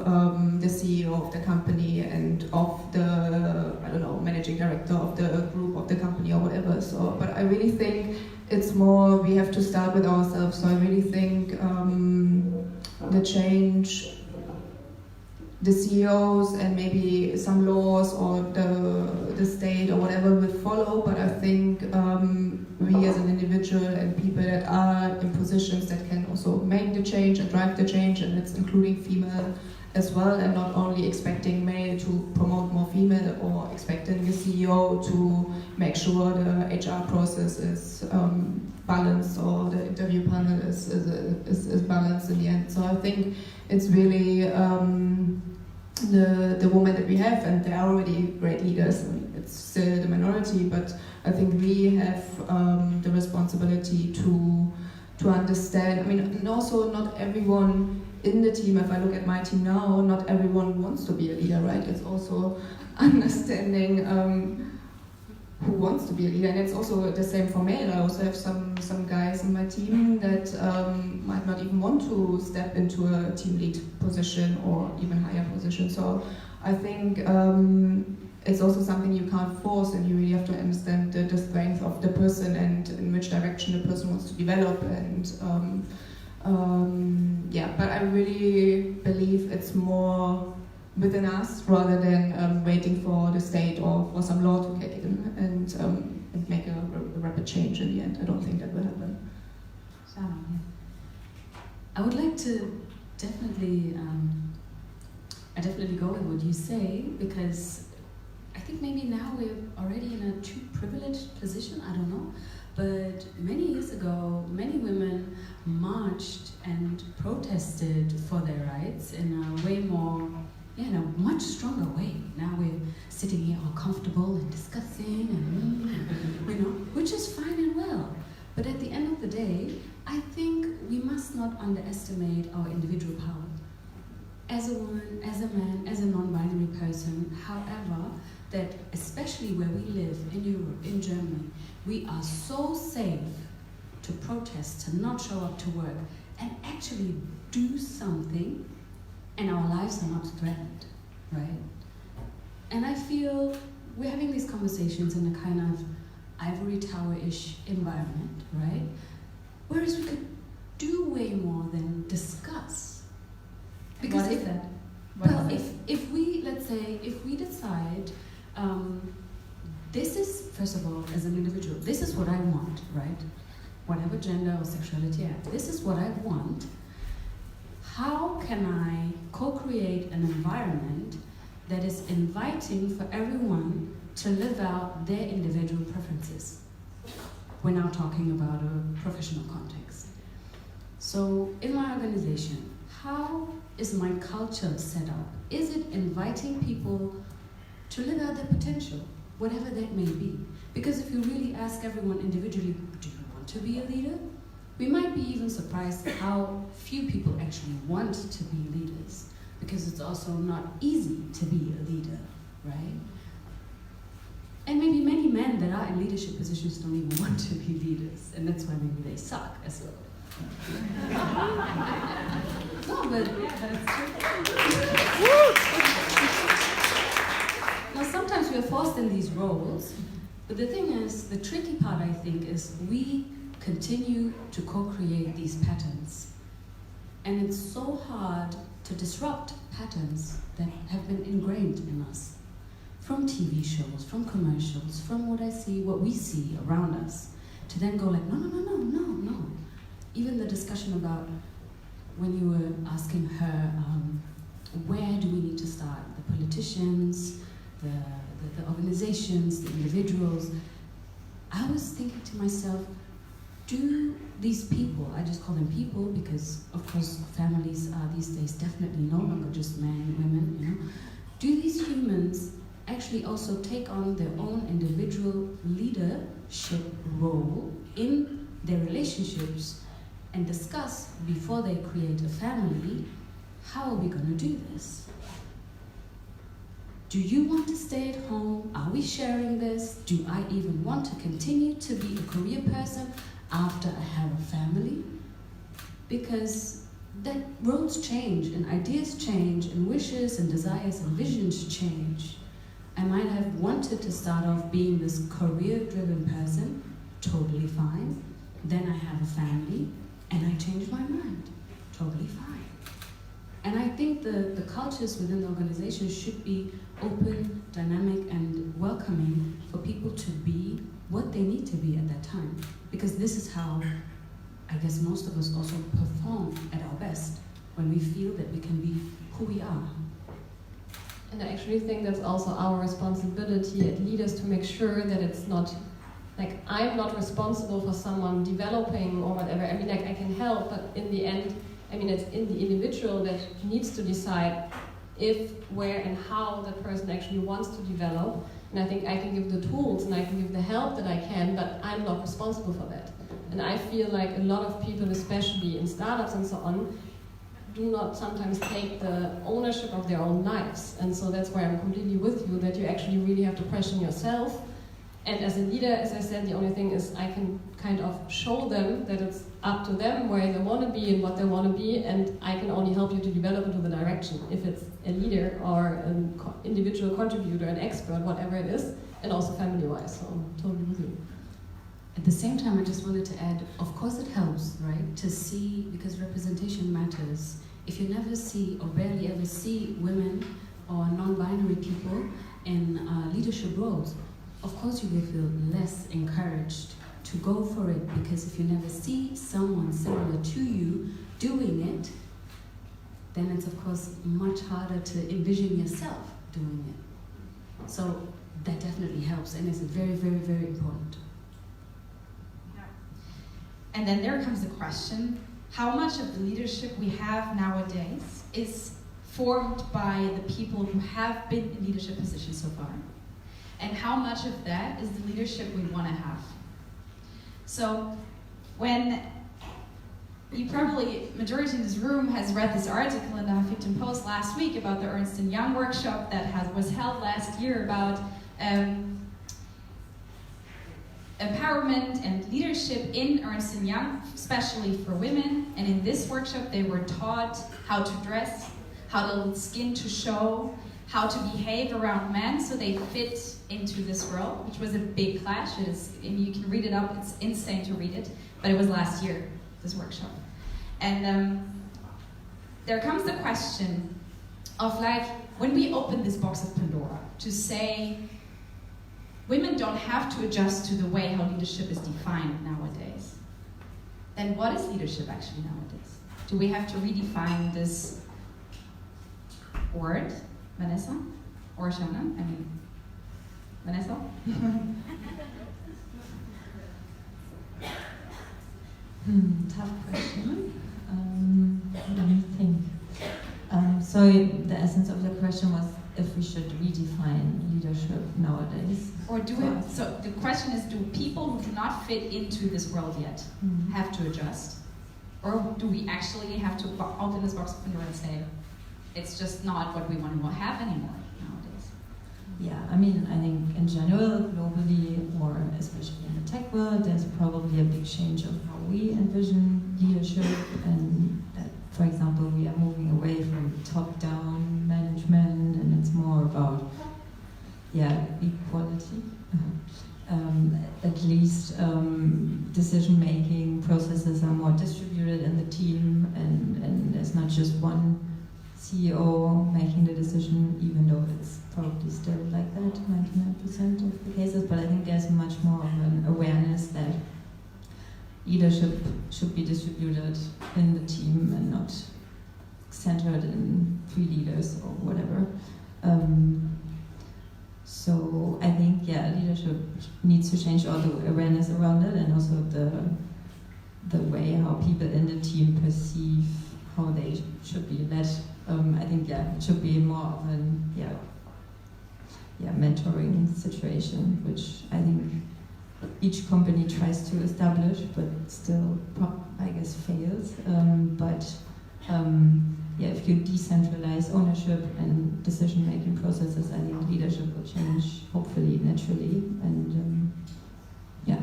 the CEO of the company and of the, I don't know, managing director of the group of the company or whatever. So, but I really think it's more, we have to start with ourselves. So I really think the change, the CEOs and maybe some laws or the state or whatever will follow, but I think we as an individual and people that are in positions that can also make the change and drive the change, and it's including female as well, and not only expecting male to promote more female or expecting the CEO to make sure the HR process is balanced or the interview panel is balanced in the end. So I think it's really the women that we have, and they're already great leaders. I mean, it's still the minority, but I think we have the responsibility to understand. I mean, and also not everyone in the team, if I look at my team now, not everyone wants to be a leader, right? It's also understanding who wants to be a leader, and it's also the same for male. I also have some guys in my team that might not even want to step into a team lead position or even higher position. So I think it's also something you can't force, and you really have to understand the strength of the person and in which direction the person wants to develop. And but I really believe it's more within us rather than waiting for the state or for some law to kick in and make a rapid change in the end. I don't think that will happen. ShaNon, I would like to definitely go with what you say, because I think maybe now we're already in a too privileged position, I don't know. But many years ago, many women marched and protested for their rights in a way more, in a much stronger way. Now we're sitting here all comfortable and discussing, and which is fine and well. But at the end of the day, I think we must not underestimate our individual power. As a woman, as a man, as a non-binary person, however, that especially where we live in Europe, in Germany, we are so safe to protest, to not show up to work, and actually do something, and our lives are not threatened, right? And I feel we're having these conversations in a kind of ivory tower-ish environment, right? Whereas we could do way more than discuss. Because what is that? If we, let's say, if we decide, this is, first of all, as an individual, this is what I want, right? Whatever gender or sexuality I have, this is what I want. How can I co-create an environment that is inviting for everyone to live out their individual preferences? We're now talking about a professional context. So in my organization, how is my culture set up? Is it inviting people to live out their potential, whatever that may be? Because if you really ask everyone individually, do you want to be a leader? We might be even surprised how few people actually want to be leaders, because it's also not easy to be a leader, right? And maybe many men that are in leadership positions don't even want to be leaders, and that's why maybe they suck as well. No, but that's true. Now, sometimes we are forced in these roles, but the thing is, the tricky part, I think, is we continue to co-create these patterns. And it's so hard to disrupt patterns that have been ingrained in us. From TV shows, from commercials, from what we see around us, to then go like, no. Even the discussion about when you were asking her, where do we need to start? The politicians, the organizations, the individuals. I was thinking to myself, do these people, I just call them people because of course families are these days definitely no longer just men and women, do these humans actually also take on their own individual leadership role in their relationships and discuss before they create a family, how are we going to do this? Do you want to stay at home? Are we sharing this? Do I even want to continue to be a career person after I have a family? Because that roles change and ideas change and wishes and desires and visions change. I might have wanted to start off being this career-driven person, totally fine. Then I have a family and I change my mind, totally fine. And I think the cultures within the organization should be open, dynamic, and welcoming for people to be what they need to be at that time. Because this is how, I guess, most of us also perform at our best, when we feel that we can be who we are. And I actually think that's also our responsibility as leaders to make sure that it's not, like, I'm not responsible for someone developing or whatever. I mean, like, I can help, but in the end, I mean, it's in the individual that needs to decide if, where, and how that person actually wants to develop. And I think I can give the tools and I can give the help that I can, but I'm not responsible for that. And I feel like a lot of people, especially in startups and so on, do not sometimes take the ownership of their own lives. And so that's why I'm completely with you, that you actually really have to question yourself. And as a leader, as I said, the only thing is I can kind of show them that it's up to them where they want to be and what they want to be, and I can only help you to develop into the direction, if it's a leader or an individual contributor, an expert, whatever it is, and also family-wise, so I'm totally with you. At the same time, I just wanted to add, of course it helps, right, to see, because representation matters. If you never see, or barely ever see, women or non-binary people in leadership roles, of course you will feel less encouraged to go for it, because if you never see someone similar to you doing it, then it's of course much harder to envision yourself doing it. So that definitely helps, and it's very, very, very important. And then there comes the question, how much of the leadership we have nowadays is formed by the people who have been in leadership positions so far? And how much of that is the leadership we want to have? So when you probably, majority in this room has read this article in the Huffington Post last week about the Ernst & Young workshop that was held last year about empowerment and leadership in Ernst & Young, especially for women. And in this workshop, they were taught how to dress, how to skin to show, how to behave around men so they fit into this world, which was a big clash. It is, and you can read it up, it's insane to read it, but it was last year, this workshop. And there comes the question of, like, when we open this box of Pandora to say, women don't have to adjust to the way how leadership is defined nowadays, then what is leadership actually nowadays? Do we have to redefine this word, Vanessa? Or ShaNon? I mean, Vanessa? Tough question. Let me think. So the essence of the question was if we should redefine leadership nowadays. Or do we, so the question is, do people who do not fit into this world yet have to adjust? Or do we actually have to open this box of Pandora and say, it's just not what we want to have anymore nowadays? Yeah, I mean, I think in general, globally, or especially in the tech world, there's probably a big change of how we envision leadership, and that, for example, we are moving away from top-down management, and it's more about, equality. At least decision-making processes are more distributed in the team, and there's not just one CEO making the decision, even though it's probably still like that 99% of the cases. But I think there's much more of an awareness that leadership should be distributed in the team and not centered in 3 leaders or whatever. So I think, leadership needs to change, all the awareness around it, and also the way how people in the team perceive how they should be led. I think, it should be more of an, mentoring situation, which I think each company tries to establish, but still, I guess, fails. Yeah, if you decentralize ownership and decision-making processes, I think leadership will change, hopefully, naturally, and yeah.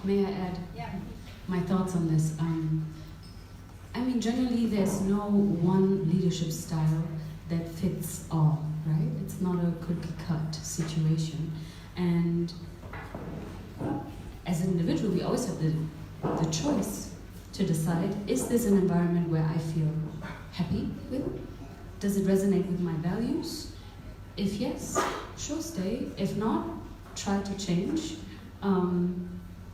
May I add my thoughts on this? I mean, generally, there's no one leadership style that fits all, right? It's not a cookie-cut situation. And as an individual, we always have the choice to decide, is this an environment where I feel happy with? Does it resonate with my values? If yes, sure, stay. If not, try to change.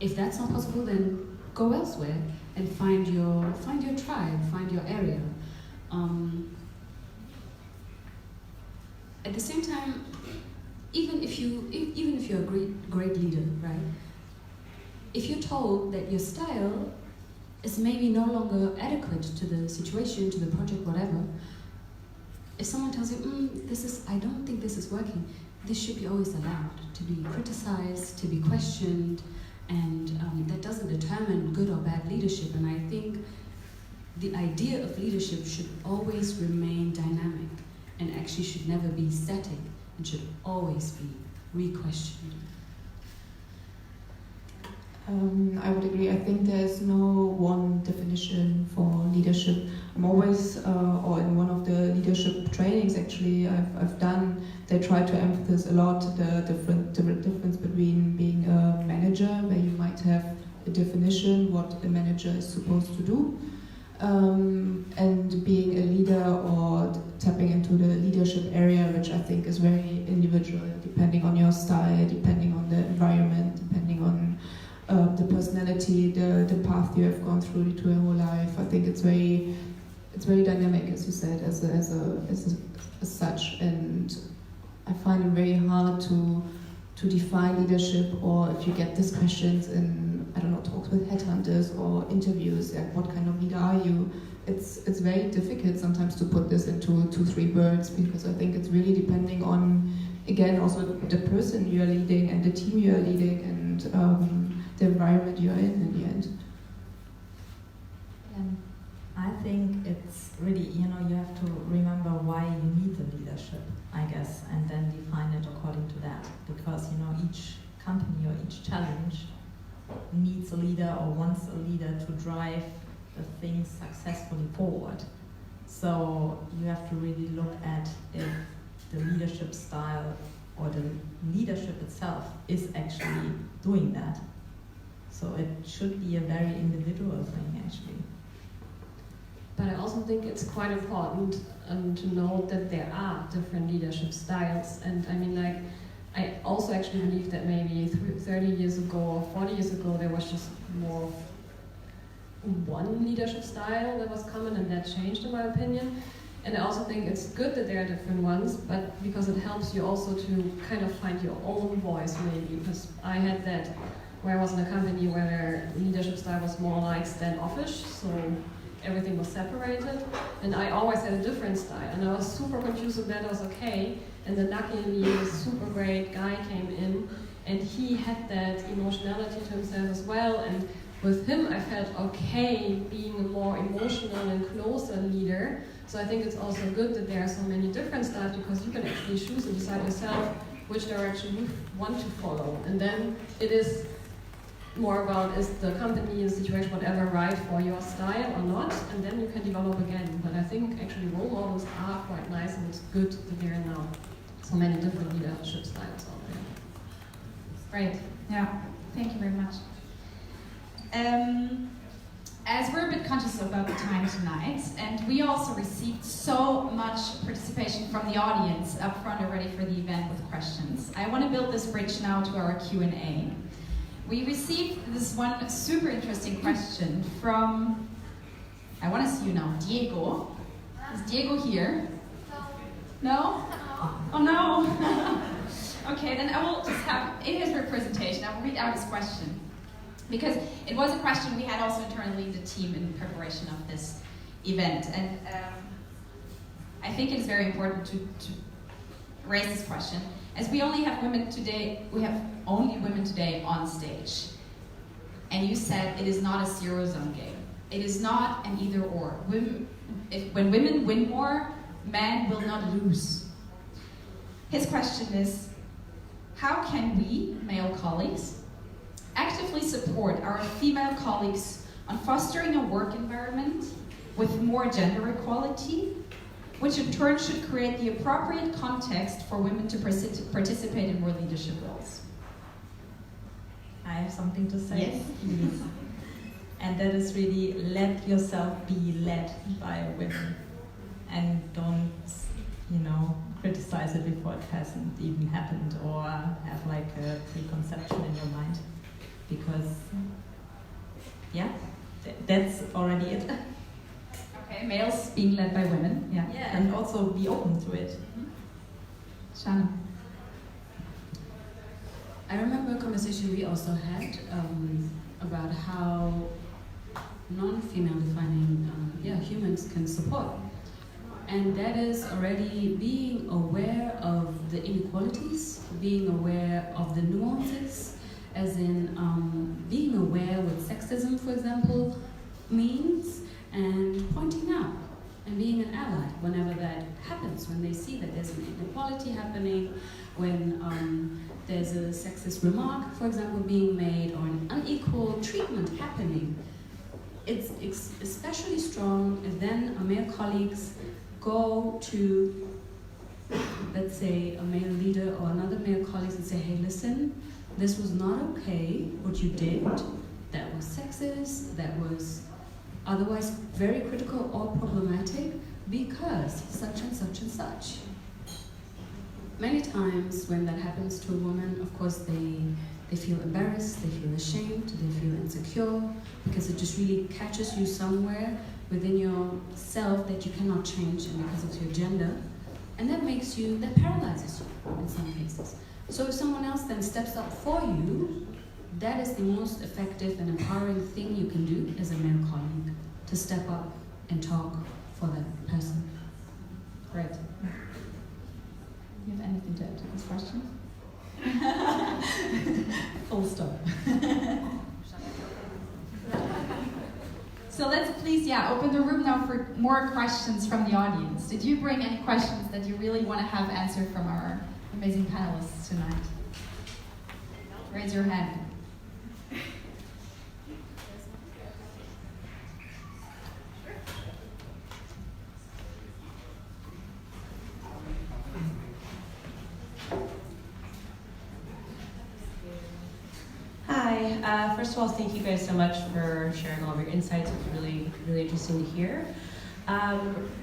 If that's not possible, then go elsewhere and find your tribe, find your area. At the same time, even if you're a great leader, right? If you're told that your style is maybe no longer adequate to the situation, to the project, whatever, if someone tells you, I don't think this is working, this should be always allowed to be criticized, to be questioned, and that doesn't determine good or bad leadership. And I think the idea of leadership should always remain dynamic and actually should never be static and should always be re-questioned. I would agree. I think there's no one definition for leadership. I'm always, or in one of the leadership trainings actually I've done, they try to emphasize a lot the difference between being a manager, where you might have a definition what a manager is supposed to do, and being a leader or tapping into the leadership area, which I think is very individual, depending on your style, depending on the environment, depending on the personality, the path you have gone through your whole life. I think it's very dynamic, as you said, as such. And I find it very hard to define leadership, or if you get these questions in, I don't know, talks with headhunters or interviews, like what kind of leader are you? It's very difficult sometimes to put this into 2-3 words, because I think it's really depending on, again, also the person you're leading and the team you're leading and the environment you're in the end. I think it's really, you have to remember why you need the leadership, I guess, and then define it according to that. Because, each company or each challenge needs a leader or wants a leader to drive the things successfully forward. So you have to really look at if the leadership style or the leadership itself is actually doing that. So it should be a very individual thing, actually. But I also think it's quite important to know that there are different leadership styles. And I mean, I also actually believe that maybe 30 years ago or 40 years ago, there was just more of one leadership style that was common, and that changed, in my opinion. And I also think it's good that there are different ones, but because it helps you also to kind of find your own voice, maybe. Because I had that where I was in a company where leadership style was more like standoffish, so everything was separated, and I always had a different style, and I was super confused if that was okay. And then luckily a super great guy came in, and he had that emotionality to himself as well, and with him I felt okay being a more emotional and closer leader. So I think it's also good that there are so many different styles, because you can actually choose and decide yourself which direction you want to follow, and then it is more about, is the company, the situation, whatever, right for your style or not, and then you can develop again. But I think actually role models are quite nice, and it's good that there are now so many different leadership styles out there. Great, yeah, thank you very much. As we're a bit conscious about the time tonight, and we also received so much participation from the audience up front already for the event with questions, I want to build this bridge now to our Q&A. We received this one super interesting question from, I want to see you now, Diego. Is Diego here? No? Oh no! Okay, then I will just have, in his representation, I will read out his question. Because it was a question we had also internally in the team in preparation of this event. And I think it is very important to raise this question. As we only have women today, we have only women today on stage. And you said it is not a zero-sum game. It is not an either-or. When women win more, men will not lose. His question is, how can we, male colleagues, actively support our female colleagues on fostering a work environment with more gender equality, which in turn should create the appropriate context for women to participate in more leadership roles? I have something to say. Yes. And that is really let yourself be led by women. And don't, criticize it before it hasn't even happened, or have like a preconception in your mind. Because, that's already it. Okay, males being led by women. Yeah. And also be open to it. ShaNon. I remember a conversation we also had about how non-female defining humans can support. And that is already being aware of the inequalities, being aware of the nuances, as in being aware what sexism, for example, means, and pointing out and being an ally whenever that happens, when they see that there's an inequality happening, when there's a sexist remark, for example, being made, or an unequal treatment happening. It's especially strong if then our male colleagues go to, let's say, a male leader or another male colleague and say, hey, listen, this was not okay, what you did. That was sexist, that was otherwise very critical or problematic because such and such and such. Many times when that happens to a woman, of course, they feel embarrassed, they feel ashamed, they feel insecure, because it just really catches you somewhere within yourself that you cannot change, and because of your gender. And that paralyzes you in some cases. So if someone else then steps up for you, that is the most effective and empowering thing you can do as a male colleague, to step up and talk for that person. Great. You have anything to add to this question? Full stop. So let's please, open the room now for more questions from the audience. Did you bring any questions that you really want to have answered from our amazing panelists tonight? Raise your hand. Hi. First of all, thank you guys so much for sharing all of your insights. It's really, really interesting to hear.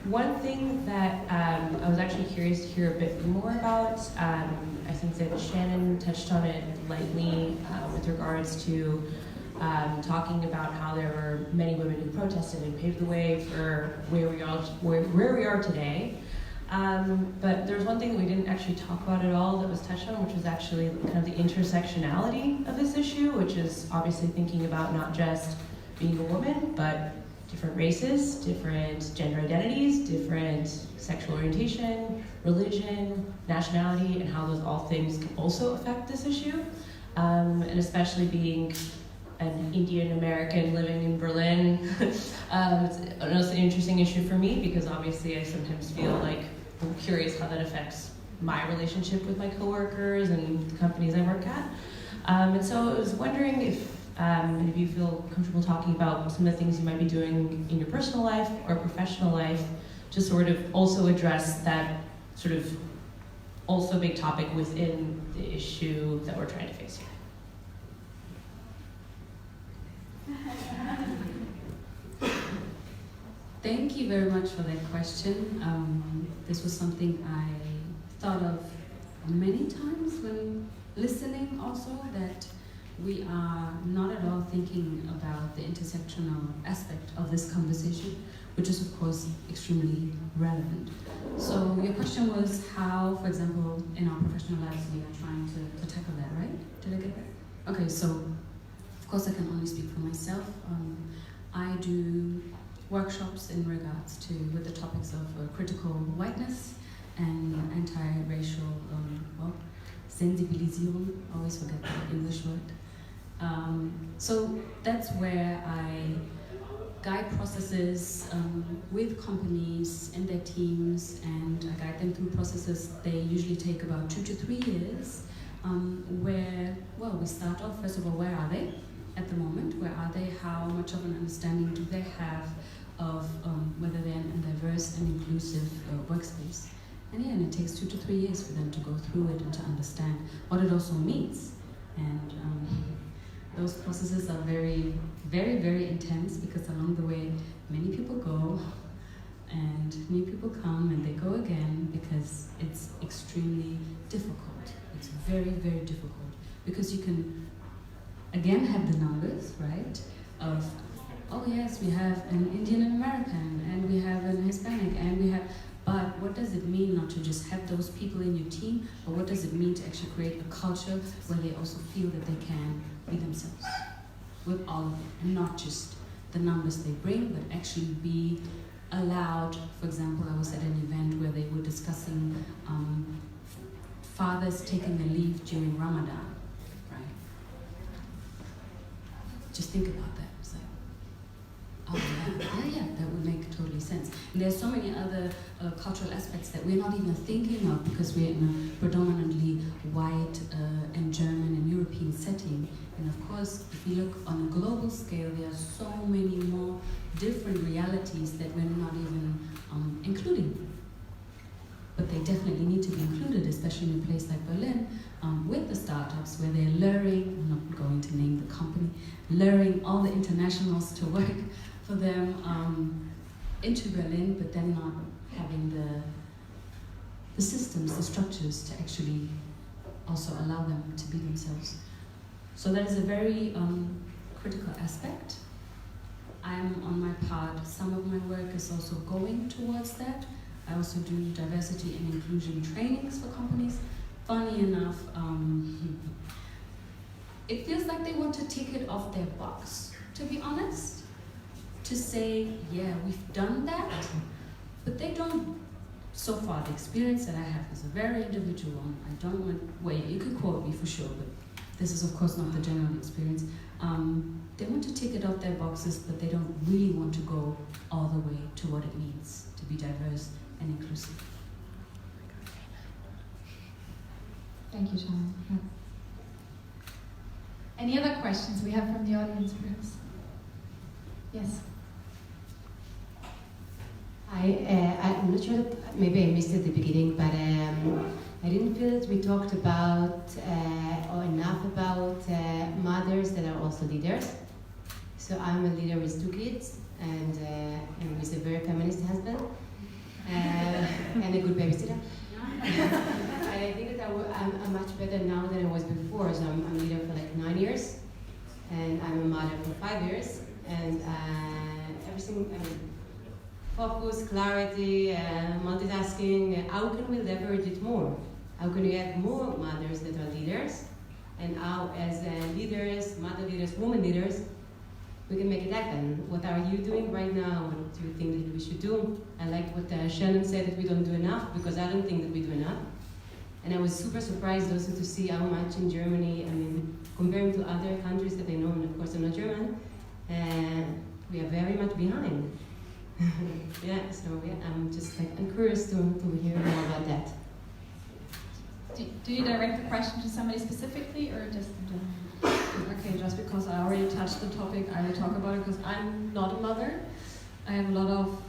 One thing that I was actually curious to hear a bit more about, I think that ShaNon touched on it lightly with regards to talking about how there were many women who protested and paved the way for where we are today. But there's one thing that we didn't actually talk about at all that was touched on, which was actually kind of the intersectionality of this issue, which is obviously thinking about not just being a woman, but different races, different gender identities, different sexual orientation, religion, nationality, and how those all things can also affect this issue. And especially being an Indian American living in Berlin, it's an interesting issue for me, because obviously I sometimes feel like I'm curious how that affects my relationship with my coworkers and the companies I work at. And so I was wondering if you feel comfortable talking about some of the things you might be doing in your personal life or professional life to sort of also address that sort of also big topic within the issue that we're trying to face here. Thank you very much for that question. This was something I thought of many times when listening also, that we are not at all thinking about the intersectional aspect of this conversation, which is of course extremely relevant. So your question was how, for example, in our professional lives we are trying to tackle that, right? Did I get that? Okay, so of course I can only speak for myself. I do workshops in regards to with the topics of critical whiteness and anti-racial, Sensibilisierung, always forget the English word. So that's where I guide processes with companies and their teams, and I guide them through processes. They usually take about 2 to 3 years, where, well, we start off, first of all, where are they at the moment? Where are they? How much of an understanding do they have of whether they're in a diverse and inclusive workspace? And it takes 2 to 3 years for them to go through it and to understand what it also means. And those processes are very, very, very intense, because along the way, many people go and new people come and they go again, because it's extremely difficult. It's very, very difficult, because you can, again, have the numbers, right, of, oh yes, we have an Indian American, and we have an Hispanic, and we have, but what does it mean not to just have those people in your team, or what does it mean to actually create a culture where they also feel that they can be themselves with all of it, and not just the numbers they bring, but actually be allowed. For example, I was at an event where they were discussing fathers taking a leave during Ramadan, right? Just think about that. It's like, oh yeah, that would make totally sense. And there's so many other cultural aspects that we're not even thinking of, because we're in a predominantly white and German and European setting. And of course, if you look on a global scale, there are so many more different realities that we're not even including. But they definitely need to be included, especially in a place like Berlin, with the startups, where they're luring, I'm not going to name the company, luring all the internationals to work for them into Berlin, but then not having the systems, the structures to actually also allow them to be themselves. So that is a very critical aspect. I'm on my part, some of my work is also going towards that. I also do diversity and inclusion trainings for companies. Funny enough, it feels like they want to tick it off their box, to be honest. To say, yeah, we've done that, but they don't, so far the experience that I have is a very individual one. I don't want, well, you can quote me for sure, but this is of course not the general experience. They want to tick it off their boxes, but they don't really want to go all the way to what it means to be diverse and inclusive. Thank you, ShaNon. Yeah. Any other questions we have from the audience, perhaps? Yes. I'm not sure that maybe I missed it at the beginning, but I didn't feel that we talked about or enough about mothers that are also leaders. So I'm a leader with 2 kids and with a very feminist husband and a good babysitter. And I think that I'm much better now than I was before. So I'm a leader for like 9 years, and I'm a mother for 5 years, and everything. I mean, focus, clarity, multitasking. How can we leverage it more? How can we have more mothers that are leaders? And how, as leaders, mother leaders, women leaders, we can make it happen. What are you doing right now? What do you think that we should do? I like what ShaNon said, that we don't do enough, because I don't think that we do enough. And I was super surprised also to see how much in Germany, I mean, comparing to other countries that I know, and of course I'm not German, we are very much behind. Yeah, so yeah, I'm just like, I'm curious to hear more about that. Do you direct the question to somebody specifically, or just in general? Okay, just because I already touched the topic, I will talk about it because I'm not a mother. I have a lot of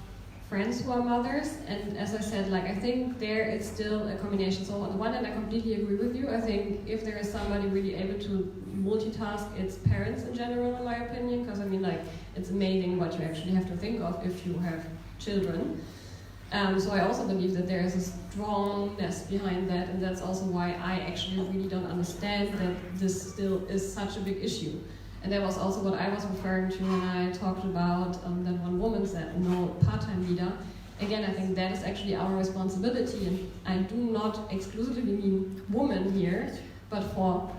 friends who are mothers, and as I said, like, I think there it's still a combination. So on the one hand, I completely agree with you. I think if there is somebody really able to multitask, it's parents in general, in my opinion, because I mean, like, it's amazing what you actually have to think of if you have children. So I also believe that there is a strongness behind that, and that's also why I actually really don't understand that this still is such a big issue. And that was also what I was referring to when I talked about that one woman said, no part-time leader. Again, I think that is actually our responsibility, and I do not exclusively mean women here, but for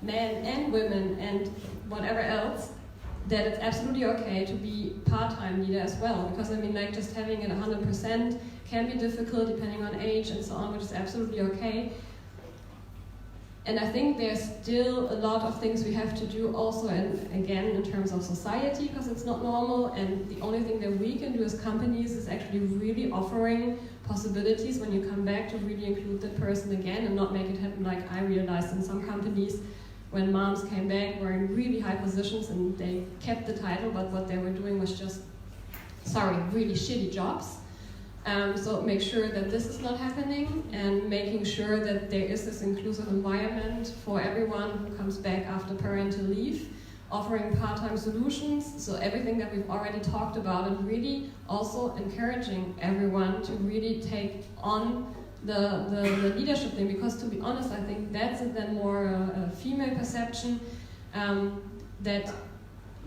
men and women and whatever else, that it's absolutely okay to be part-time leader as well, because I mean, like, just having it 100% can be difficult depending on age and so on, which is absolutely okay. And I think there's still a lot of things we have to do also, and again, in terms of society, because it's not normal, and the only thing that we can do as companies is actually really offering possibilities when you come back to really include that person again and not make it happen like I realized in some companies when moms came back were in really high positions and they kept the title, but what they were doing was just, really shitty jobs. So make sure that this is not happening, and making sure that there is this inclusive environment for everyone who comes back after parental leave, offering part-time solutions, so everything that we've already talked about, and really also encouraging everyone to really take on the leadership thing, because to be honest, I think that's then more a female perception, that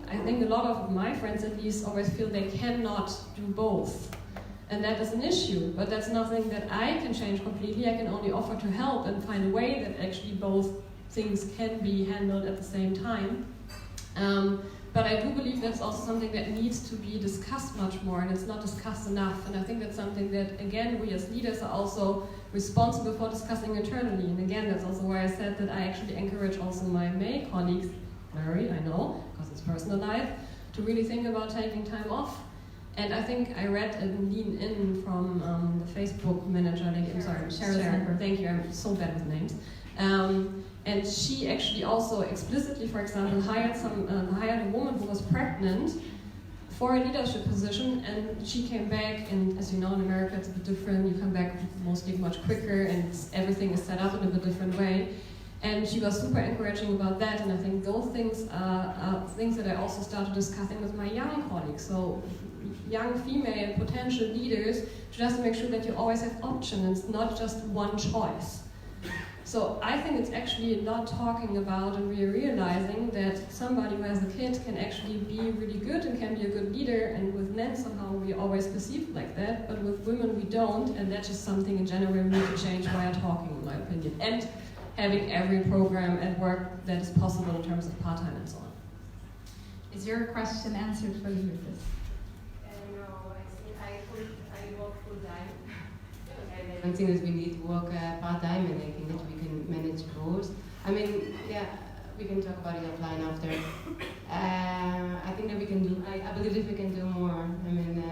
I think a lot of my friends at least always feel they cannot do both. And that is an issue, but that's nothing that I can change completely. I can only offer to help and find a way that actually both things can be handled at the same time. But I do believe that's also something that needs to be discussed much more, and it's not discussed enough. And I think that's something that, again, we as leaders are also responsible for discussing internally. And again, that's also why I said that I actually encourage also my male colleagues, Mary, I know, because it's personal life, to really think about taking time off. And I think I read a lean in from the Facebook manager, I'm sorry, Sharon. Thank you, I'm so bad with names. And she actually also explicitly, for example, hired a woman who was pregnant for a leadership position, and she came back, and as you know, in America it's a bit different. You come back mostly much quicker, and everything is set up in a bit different way. And she was super encouraging about that, and I think those things are things that I also started discussing with my young colleagues. So young female potential leaders, just to make sure that you always have options, it's not just one choice. So I think it's actually not talking about, and we're realizing that somebody who has a kid can actually be really good and can be a good leader, and with men somehow we always perceive like that, but with women we don't, and that's just something in general we need to change via talking, in my opinion. And having every program at work that is possible in terms of part-time and so on. Is your question answered for you with this? No, I work full-time. I don't think that we need to work part-time, and I think that we can manage both. I mean, yeah, we can talk about it offline after. I think that we can do, I believe that we can do more. I mean,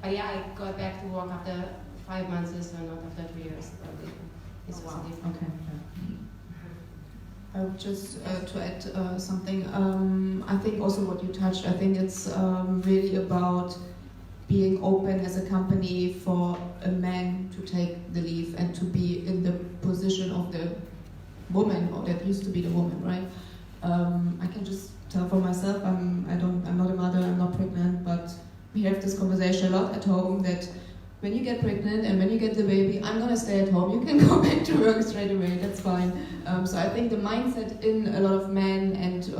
but yeah, I got back to work after 5 months, so not after 3 years. Probably. It's wow. Okay. Just to add something, I think also what you touched, I think it's really about being open as a company for a man to take the leave and to be in the position of the woman, or that used to be the woman, right? I can just tell for myself, I'm not a mother, I'm not pregnant, but we have this conversation a lot at home that when you get pregnant and when you get the baby, I'm gonna stay at home, you can go back to work straight away, that's fine. So I think the mindset in a lot of men and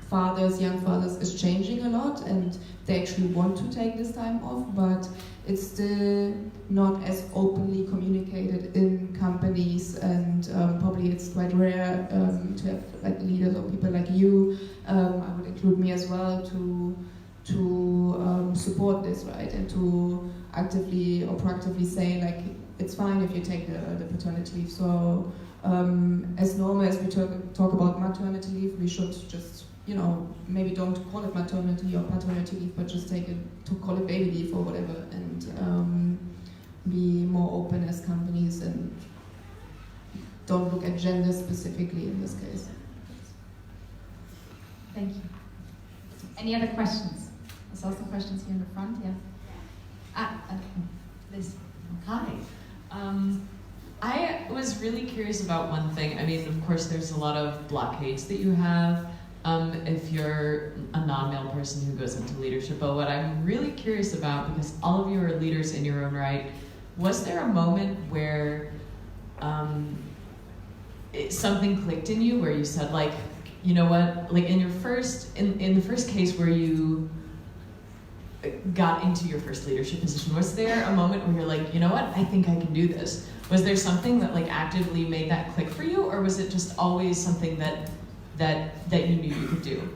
fathers, young fathers, is changing a lot, and they actually want to take this time off, but it's still not as openly communicated in companies, and probably it's quite rare to have like leaders or people like you, I would include me as well, to support this, right, and to actively or proactively say like it's fine if you take the paternity leave. So as normal as we talk about maternity leave, we should just, maybe don't call it maternity or paternity leave, but just to call it baby leave or whatever, and be more open as companies and don't look at gender specifically in this case. Thank you. Any other questions? There's also questions here in the front, yeah. Liz. Hi. I was really curious about one thing. I mean, of course, there's a lot of blockades that you have if you're a non-male person who goes into leadership. But what I'm really curious about, because all of you are leaders in your own right, was there a moment where something clicked in you, where you said, like, you know what, like in the first case where you got into your first leadership position, was there a moment where you're like, you know what, I think I can do this? Was there something that like actively made that click for you, or was it just always something that you knew you could do?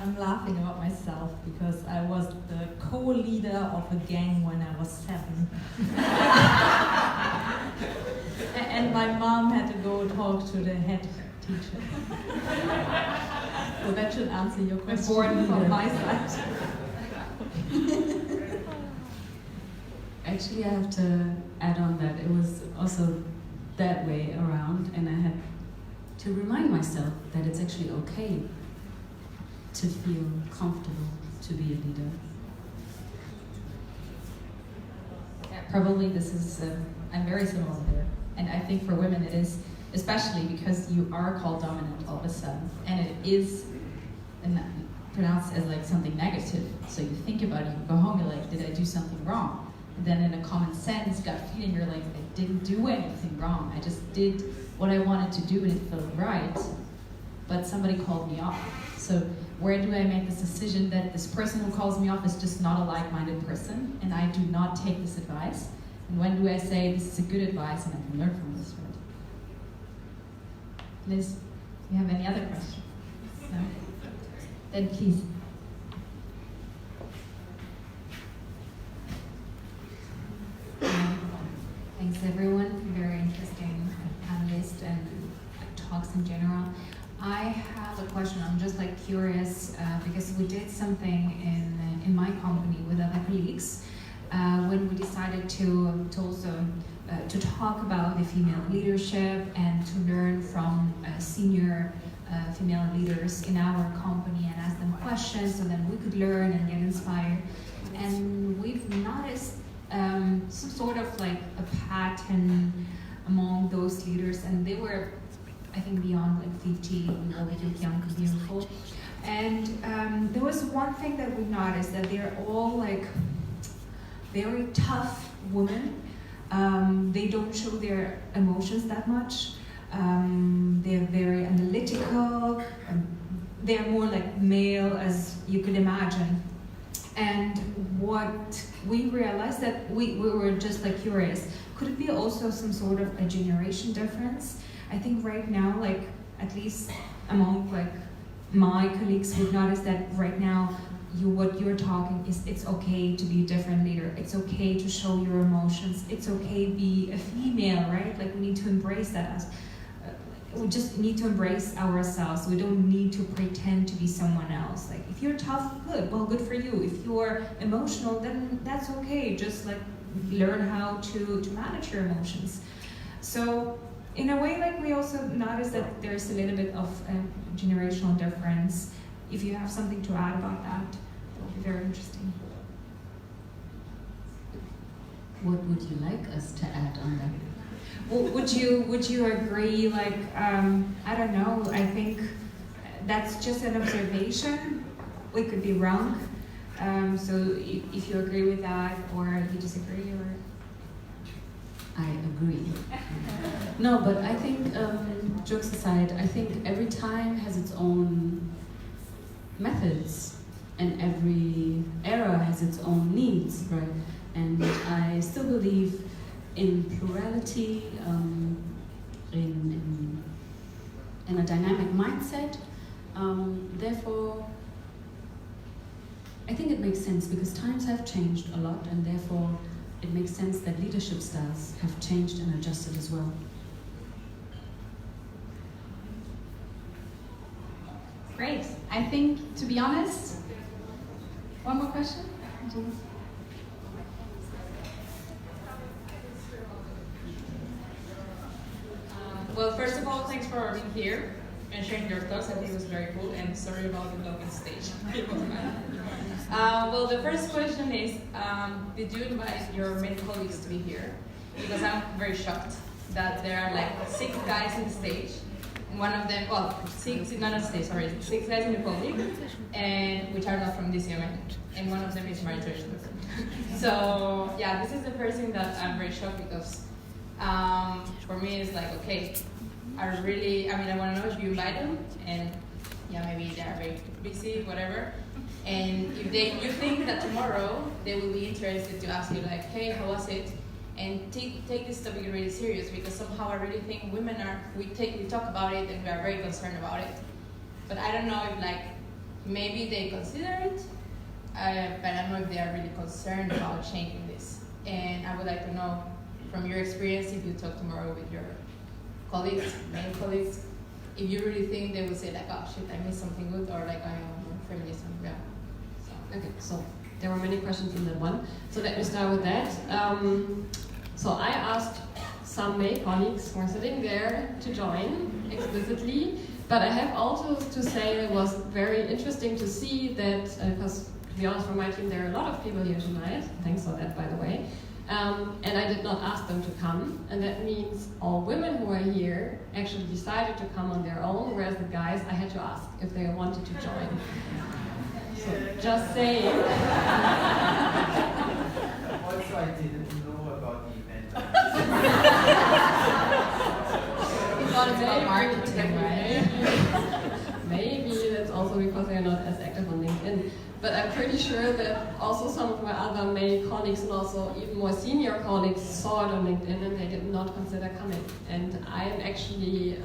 I'm laughing about myself because I was the co-leader of a gang when I was 7. And my mom had to go talk to the head teacher. So that should answer your question from my side. Actually, I have to add on that it was also that way around, and I had to remind myself that it's actually okay to feel comfortable to be a leader. Yeah, probably this is, I'm very similar there. And I think for women it is, especially because you are called dominant all of a sudden, and it is pronounced as like something negative. So you think about it, you go home, you're like, did I do something wrong? And then in a common sense, gut feeling, you're like, I didn't do anything wrong. I just did what I wanted to do and it felt right, but somebody called me off. So where do I make this decision that this person who calls me off is just not a like-minded person and I do not take this advice? And when do I say this is a good advice and I can learn from this, right? Liz, do you have any other questions? No? Then please. Thanks everyone, very interesting panelists and talks in general. I have a question, I'm just like curious because we did something in my company with other colleagues when we decided to also to talk about the female leadership and to learn from senior female leaders in our company and ask them questions so that we could learn and get inspired. And we've noticed some sort of like a pattern among those leaders, and they were, I think, beyond like 50, really young and beautiful. And there was one thing that we noticed, that they're all like very tough women. They don't show their emotions that much. They're very analytical. They're more like male, as you could imagine. And what we realized, that we were just like curious, could it be also some sort of a generation difference? I think right now, like at least among like my colleagues, we've noticed that right now what you're talking is it's okay to be a different leader. It's okay to show your emotions. It's okay to be a female, right? Like we need to embrace that as we just need to embrace ourselves. We don't need to pretend to be someone else. Like if you're tough, good, well, good for you. If you're emotional, then that's okay. Just like learn how to manage your emotions. So in a way, like we also notice that there's a little bit of a generational difference. If you have something to add about that, that would be very interesting. What would you like us to add on that? Well, would you agree? Like I don't know. I think that's just an observation. We could be wrong. So if you agree with that, or you disagree, or I agree. No, but I think jokes aside, I think every time has its own methods, and every era has its own needs, right? And I still believe in plurality, in a dynamic mindset. Therefore, I think it makes sense because times have changed a lot, and therefore it makes sense that leadership styles have changed and adjusted as well. Great. I think, to be honest, one more question? Well, first of all, thanks for being here and sharing your thoughts. I think it was very cool, and sorry about the dog on stage. Well, the first question is, did you invite your male colleagues to be here? Because I'm very shocked that there are like 6 guys on the stage. One of them, well, 6 guys in the public, and which are not from DCMN, and one of them is married to a person. So yeah, this is the first thing that I'm very shocked, because for me it's like, okay, I want to know if you invite them, and yeah, maybe they are very busy, whatever. And if you think that tomorrow they will be interested to ask you like, hey, how was it? And take this topic really serious, because somehow I really think women we talk about it and we are very concerned about it. But I don't know if like maybe they consider it, but I don't know if they are really concerned about changing this. And I would like to know from your experience, if you talk tomorrow with your colleagues, male colleagues, if you really think they would say like, oh shit, I missed something good, or like, I am feminism, yeah. So. Okay, so there were many questions in that one. So let me start with that. So I asked some male colleagues who are sitting there to join explicitly, but I have also to say it was very interesting to see that, because to be honest, from my team there are a lot of people here tonight, thanks for that by the way, and I did not ask them to come, and that means all women who are here actually decided to come on their own, whereas the guys I had to ask if they wanted to join. So just saying. Also, I didn't know about the event. You thought it's about marketing, right? Maybe that's also because they're not as active on LinkedIn. But I'm pretty sure that also some of my other male colleagues and also even more senior colleagues saw it on LinkedIn and they did not consider coming. And I'm actually,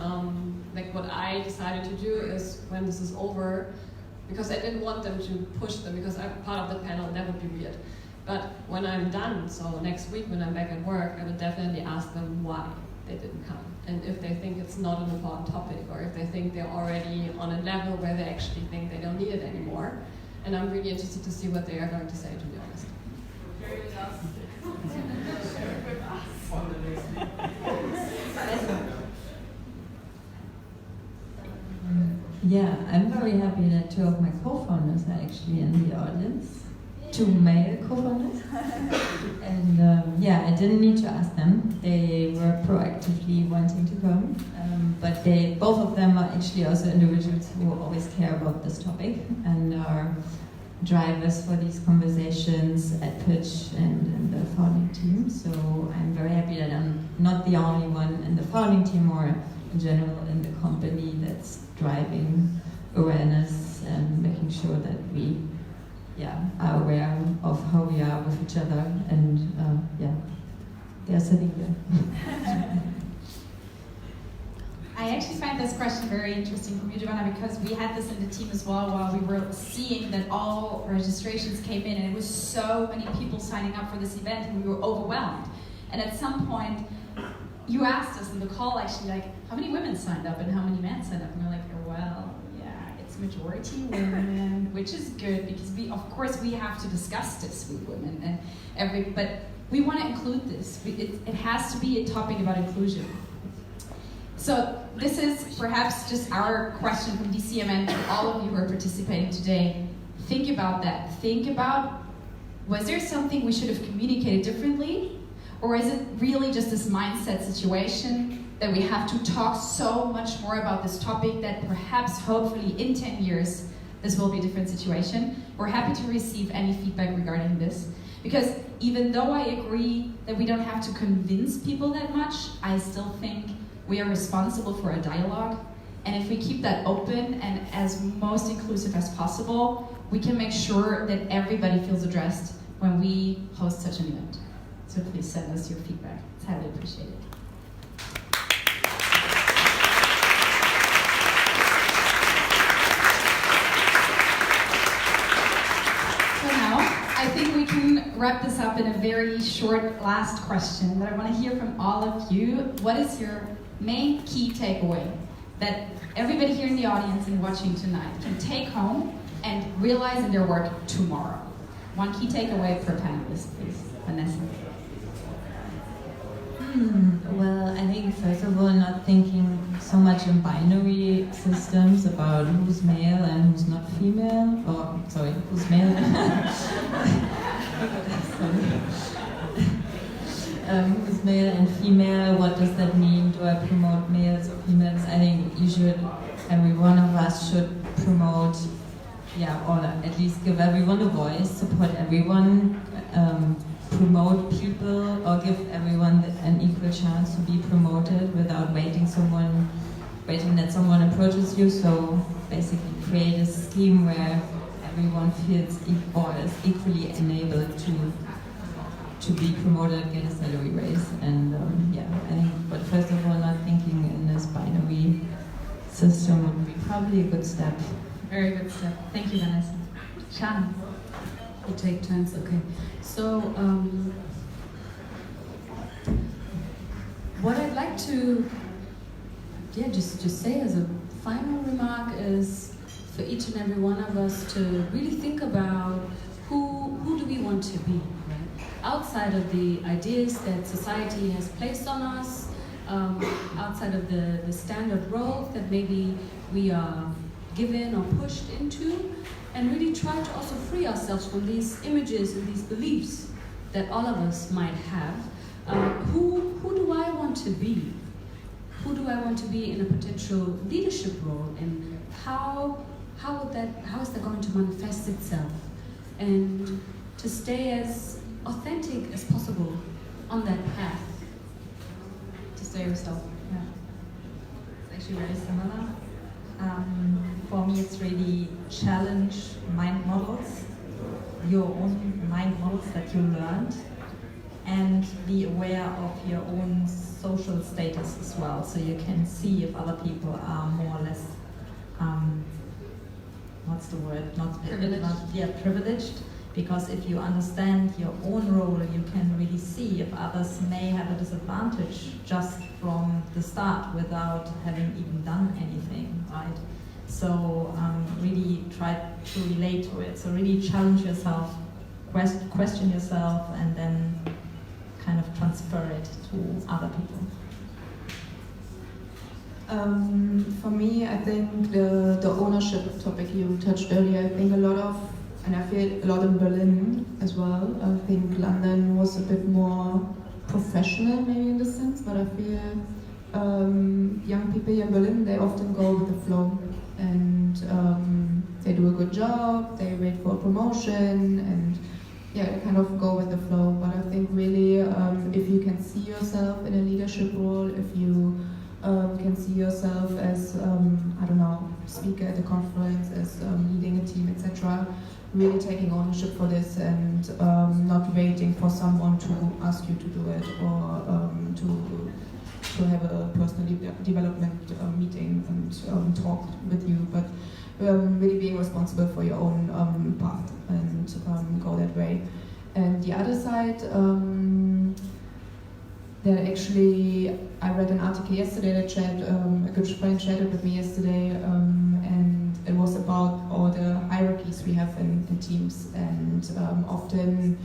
like what I decided to do is when this is over, because I didn't want them to push them because I'm part of the panel and that would be weird. But when I'm done, so next week when I'm back at work, I would definitely ask them why they didn't come. And if they think it's not an important topic, or if they think they're already on a level where they actually think they don't need it anymore. And I'm really interested to see what they are going to say, to be honest. Yeah, I'm very happy that two of my co-founders are actually in the audience. Two male co-founders. And yeah, I didn't need to ask them. They were proactively wanting to come. But both of them are actually also individuals who always care about this topic and are drivers for these conversations at Pitch and in the founding team. So I'm very happy that I'm not the only one in the founding team or in general in the company that's driving awareness and making sure that we are aware of how we are with each other, and they're sitting there. I actually find this question very interesting from you, Giovanna, because we had this in the team as well while we were seeing that all registrations came in, and it was so many people signing up for this event, and we were overwhelmed. And at some point, you asked us in the call actually, like, how many women signed up and how many men signed up? And we're like, well, yeah, it's majority women, which is good because of course we have to discuss this with women but we want to include this. It has to be a topic about inclusion. So this is perhaps just our question from DCMN to all of you who are participating today. Think about that. Think about, was there something we should have communicated differently? Or is it really just this mindset situation that we have to talk so much more about this topic that perhaps, hopefully, in 10 years, this will be a different situation? We're happy to receive any feedback regarding this. Because even though I agree that we don't have to convince people that much, I still think we are responsible for a dialogue. And if we keep that open and as most inclusive as possible, we can make sure that everybody feels addressed when we host such an event. So please send us your feedback. It's highly appreciated. So now, I think we can wrap this up in a very short last question, but I want to hear from all of you. What is your main key takeaway that everybody here in the audience and watching tonight can take home and realize in their work tomorrow? One key takeaway per panelist, please. Vanessa. Well, I think first of all, not thinking so much in binary systems about who's male and who's not female, or sorry, who's male. Who's male and female, what does that mean? Do I promote males or females? I think every one of us should promote, or at least give everyone a voice, support everyone, promote people, or give everyone an equal chance to be promoted without waiting that someone approaches you. So basically create a scheme where everyone feels or is equally enabled to be promoted, get a salary raise, and I think, but first of all, not thinking in this binary system would be probably a good step, Very good step. Thank you, Vanessa. ShaNon. We'll take turns, okay. So, what I'd like to just say as a final remark is for each and every one of us to really think about who do we want to be, right? Outside of the ideas that society has placed on us, outside of the standard roles that maybe we are given or pushed into, and really try to also free ourselves from these images and these beliefs that all of us might have. Who do I want to be? Who do I want to be in a potential leadership role, and how is that going to manifest itself? And to stay as authentic as possible on that path. To stay yourself. Yeah. It's actually very similar. For me, it's really challenge mind models, your own mind models that you learned, and be aware of your own social status as well, so you can see if other people are more or less, what's the word? Not privileged. Privileged. Because if you understand your own role, you can really see if others may have a disadvantage just from the start without having even done anything, right? So really try to relate to it. So really challenge yourself, question yourself, and then kind of transfer it to other people. For me, I think the ownership topic you touched earlier, I think a lot of, and I feel a lot in Berlin as well. I think London was a bit more professional maybe in this sense, but I feel young people here in Berlin, they often go with the flow, and they do a good job, they wait for a promotion, and yeah, kind of go with the flow. But I think really if you can see yourself in a leadership role, if you can see yourself as, I don't know, speaker at a conference, as leading a team, etc., really taking ownership for this, and not waiting for someone to ask you to do it, or to have a personal development meeting and talk with you, but really being responsible for your own path and go that way. And the other side, that actually, I read an article yesterday that a good friend shared it with me yesterday, and it was about all the hierarchies we have in teams, and often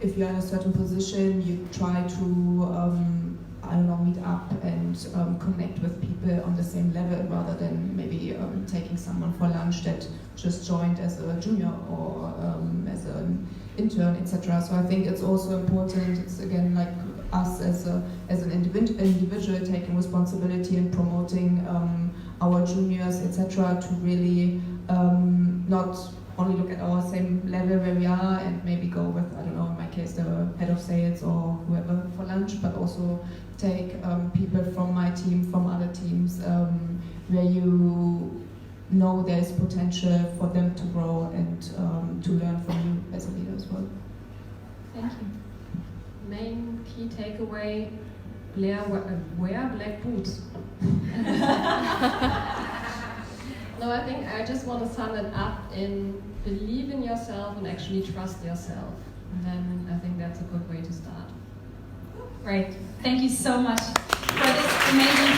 if you're in a certain position, you try to I don't know, meet up and connect with people on the same level, rather than maybe taking someone for lunch that just joined as a junior or as an intern, etc. So I think it's also important, it's again like us as an individual taking responsibility and promoting our juniors, etc., to really not only look at our same level where we are and maybe go with, I don't know, in my case, the head of sales or whoever for lunch, but also take people from my team, from other teams, where you know there's potential for them to grow and to learn from you as a leader as well. Thank you. Main key takeaway, wear black boots. No, I think I just want to sum it up in believe in yourself and actually trust yourself. And then I think that's a good way to start. Great. Thank you so much for this amazing